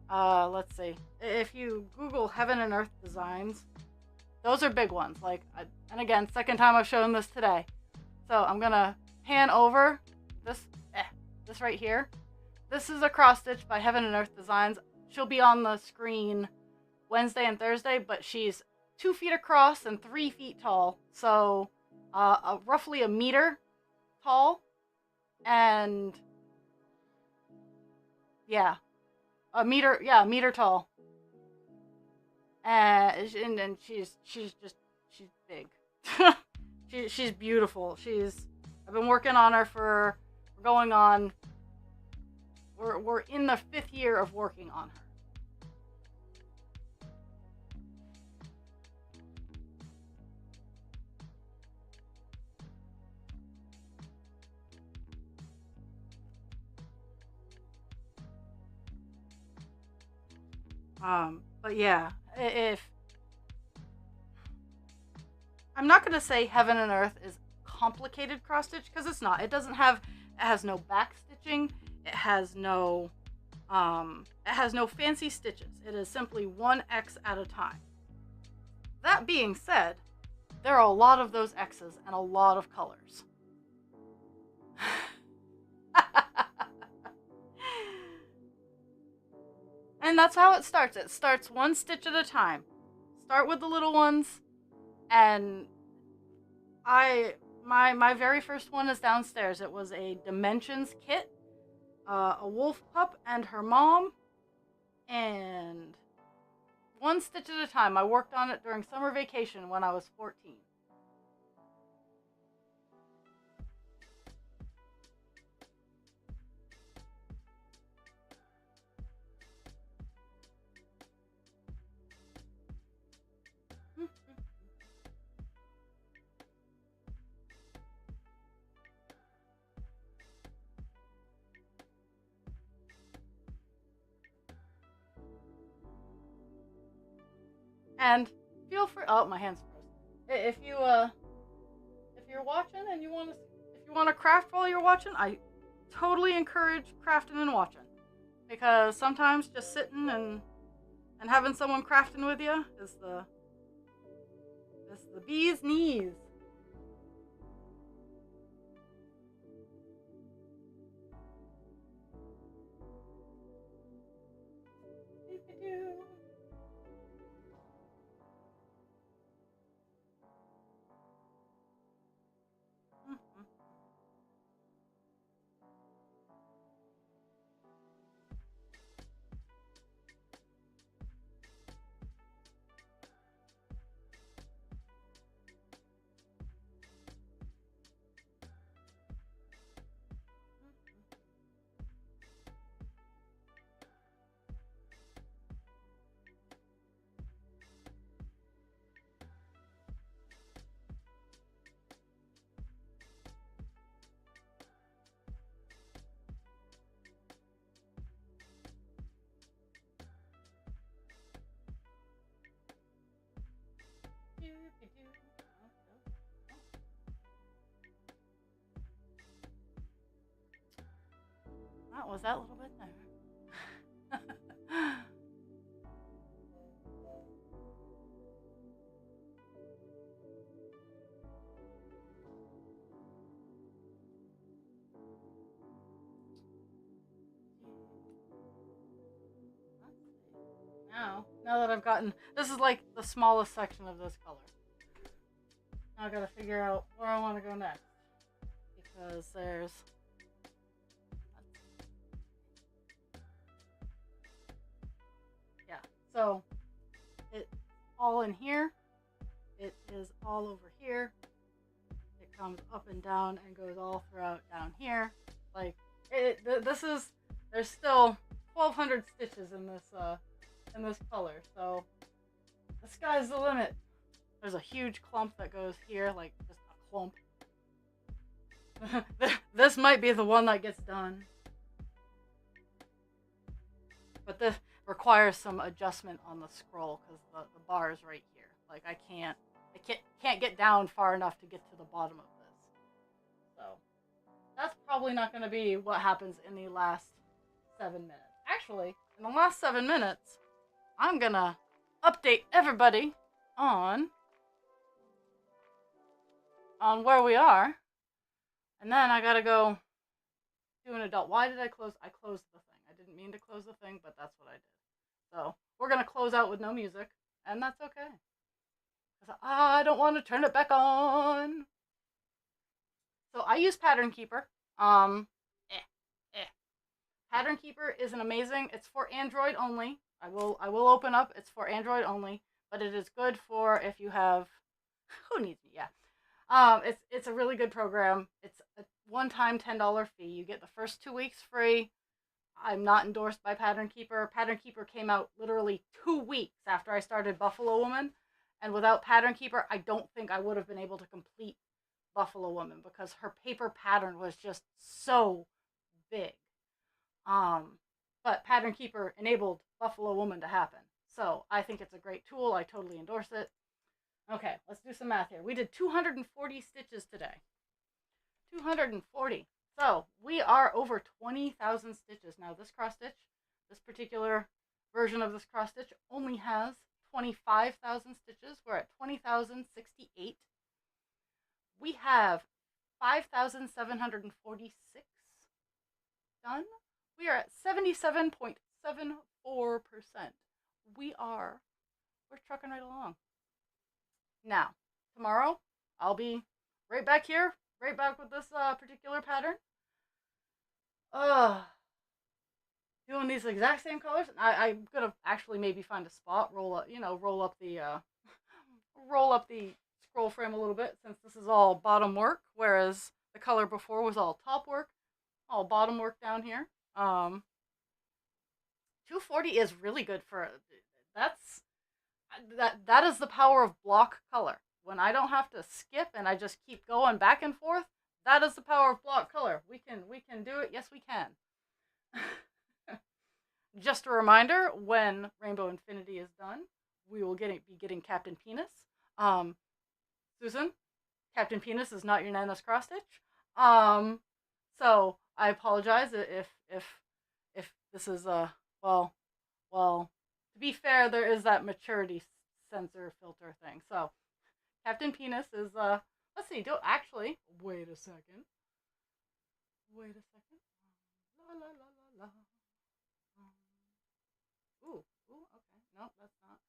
let's see, if you Google Heaven and Earth designs, those are big ones. Like, and again, second time I've shown this today. So I'm gonna pan over this right here. This is a cross stitch by Heaven and Earth Designs. She'll be on the screen Wednesday and Thursday, but she's 2 feet across and 3 feet tall. So, roughly a meter tall, and yeah, a meter tall. And she's big. she's beautiful. I've been working on her for we're in the 5th year of working on her. But yeah, if I'm not gonna say Heaven and Earth is complicated cross stitch, because it's not. It has no back stitching. It has no fancy stitches. It is simply 1 X at a time. That being said, there are a lot of those X's and a lot of colors. And that's how it starts. It starts 1 stitch at a time. Start with the little ones, and my very first one is downstairs. It was a Dimensions kit, a wolf pup and her mom, and 1 stitch at a time. I worked on it during summer vacation when I was 14. And feel free. Oh, my hand's frozen. If you're watching and if you want to craft while you're watching, I totally encourage crafting and watching, because sometimes just sitting and having someone crafting with you is the bee's knees. That was that little bit there. Now that I've gotten, this is like the smallest section of this color. Now I gotta figure out where I want to go next, because there's yeah. So it's all in here. It is all over here. It comes up and down and goes all throughout down here. Like this is there's still 1,200 stitches in this color. So the sky's the limit. There's a huge clump that goes here, like just a clump. This might be the one that gets done. But this requires some adjustment on the scroll because the bar is right here. Like I can't get down far enough to get to the bottom of this. So that's probably not going to be what happens in the last 7 minutes. Actually, in the last 7 minutes, I'm going to update everybody on where we are. And then I got to go do an adult. Why did I close? I closed the thing. I didn't mean to close the thing, but that's what I did. So we're going to close out with no music, and that's okay. Because I don't want to turn it back on. So I use Pattern Keeper. Pattern Keeper is an amazing. It's for Android only. I will open up. It's for Android only, but it is good for if you have. Who needs me? Yeah. It's a really good program. It's a one-time $10 fee. You get the first 2 weeks free. I'm not endorsed by Pattern Keeper. Pattern Keeper came out literally 2 weeks after I started Buffalo Woman, and without Pattern Keeper, I don't think I would have been able to complete Buffalo Woman because her paper pattern was just so big. But Pattern Keeper enabled Buffalo Woman to happen. So I think it's a great tool. I totally endorse it. Okay, let's do some math here. We did 240 stitches today. 240. So we are over 20,000 stitches. Now this cross stitch, this particular version of this cross stitch only has 25,000 stitches. We're at 20,068. We have 5,746 done. We are at 77.74%. We're trucking right along. Now, tomorrow, I'll be right back here, right back with this particular pattern. Doing these exact same colors. I'm gonna actually maybe find a spot, roll up the scroll frame a little bit since this is all bottom work, whereas the color before was all top work, all bottom work down here. 240 is really good for that is the power of block color. When I don't have to skip and I just keep going back and forth, that is the power of block color. We can do it. Yes, we can. Just a reminder, when Rainbow Infinity is done, we will be getting Captain Penis. Susan, Captain Penis is not your Nana's cross stitch. So I apologize if this is well, to be fair, there is that maturity sensor filter thing. So Captain Penis is let's see, actually wait a second. La la la la la. Ooh, okay. No, that's not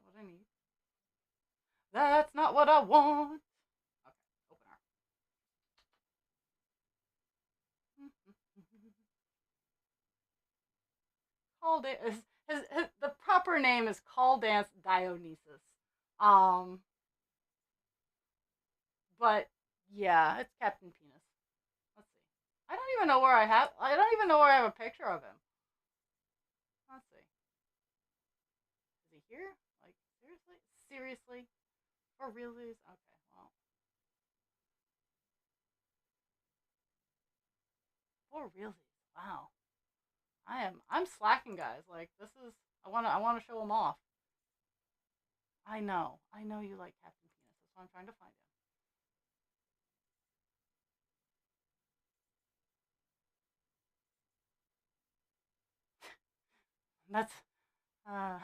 what I need. That's not what I want. Okay, open our. Call the proper name is Call Dance Dionysus. But yeah, it's Captain Penis. Let's see. I don't even know where I have a picture of him. Let's see. Is he here? Like seriously? Seriously? For realsies? Okay, well. For realsies. Wow. I'm slacking, guys. Like this is I wanna show him off. I know you like Captain Penis. That's why I'm trying to find him. That's uh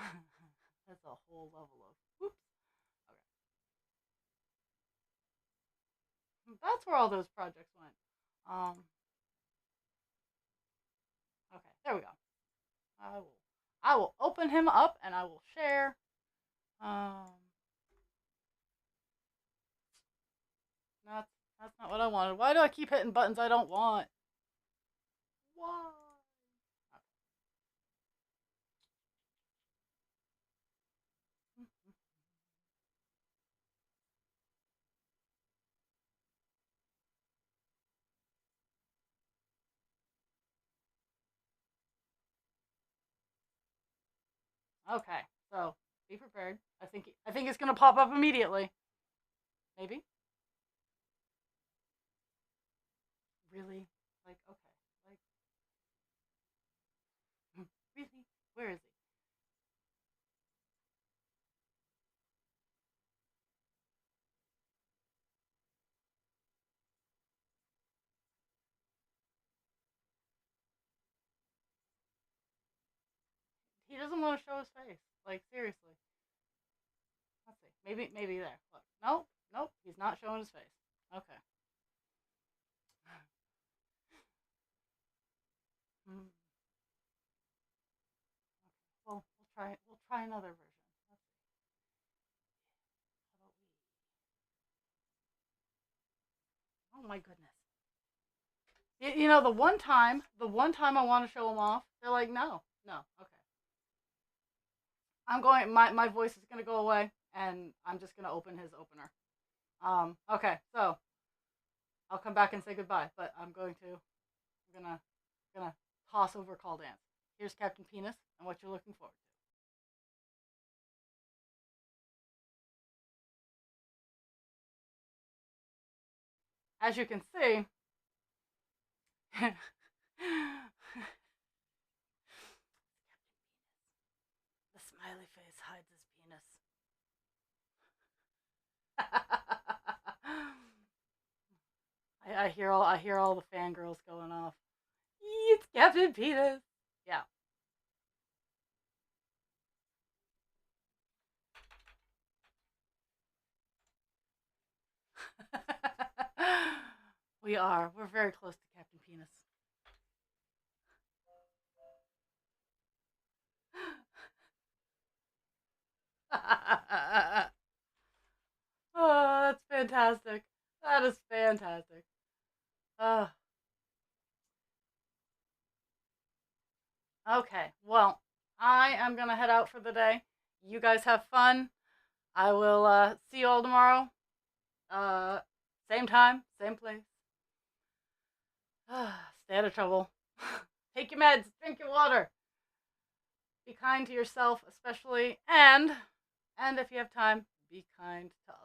that's a whole level of whoops. Okay. That's where all those projects went. Okay, there we go. I will open him up and I will share. Um, That's not what I wanted. Why do I keep hitting buttons I don't want? Why? Okay, so be prepared. I think it's gonna pop up immediately. Maybe. Really? Like, okay. Like, really? Where is he? He doesn't want to show his face. Like, seriously. Let's see. Maybe there. Look. Nope. Nope. He's not showing his face. Okay. Hmm. Well, we'll try. We'll try another version. Let's see. How about we? Oh my goodness. You know, the one time I want to show them off, they're like, no, no, okay. I'm going. My voice is gonna go away, and I'm just gonna open his opener. Okay, so I'll come back and say goodbye, but I'm gonna toss over call dance. Here's Captain Penis and what you're looking forward to. As you can see, the smiley face hides his penis. I hear all the fangirls going off. It's Captain Penis. Yeah. We are. We're very close to Captain Penis. Oh, that's fantastic. That is fantastic. Uh, okay, well, I am gonna head out for the day. You guys have fun. I will see you all tomorrow. Uh, Same time, same place. Stay out of trouble. Take your meds. Drink your water. Be kind to yourself, especially, and if you have time, be kind to others.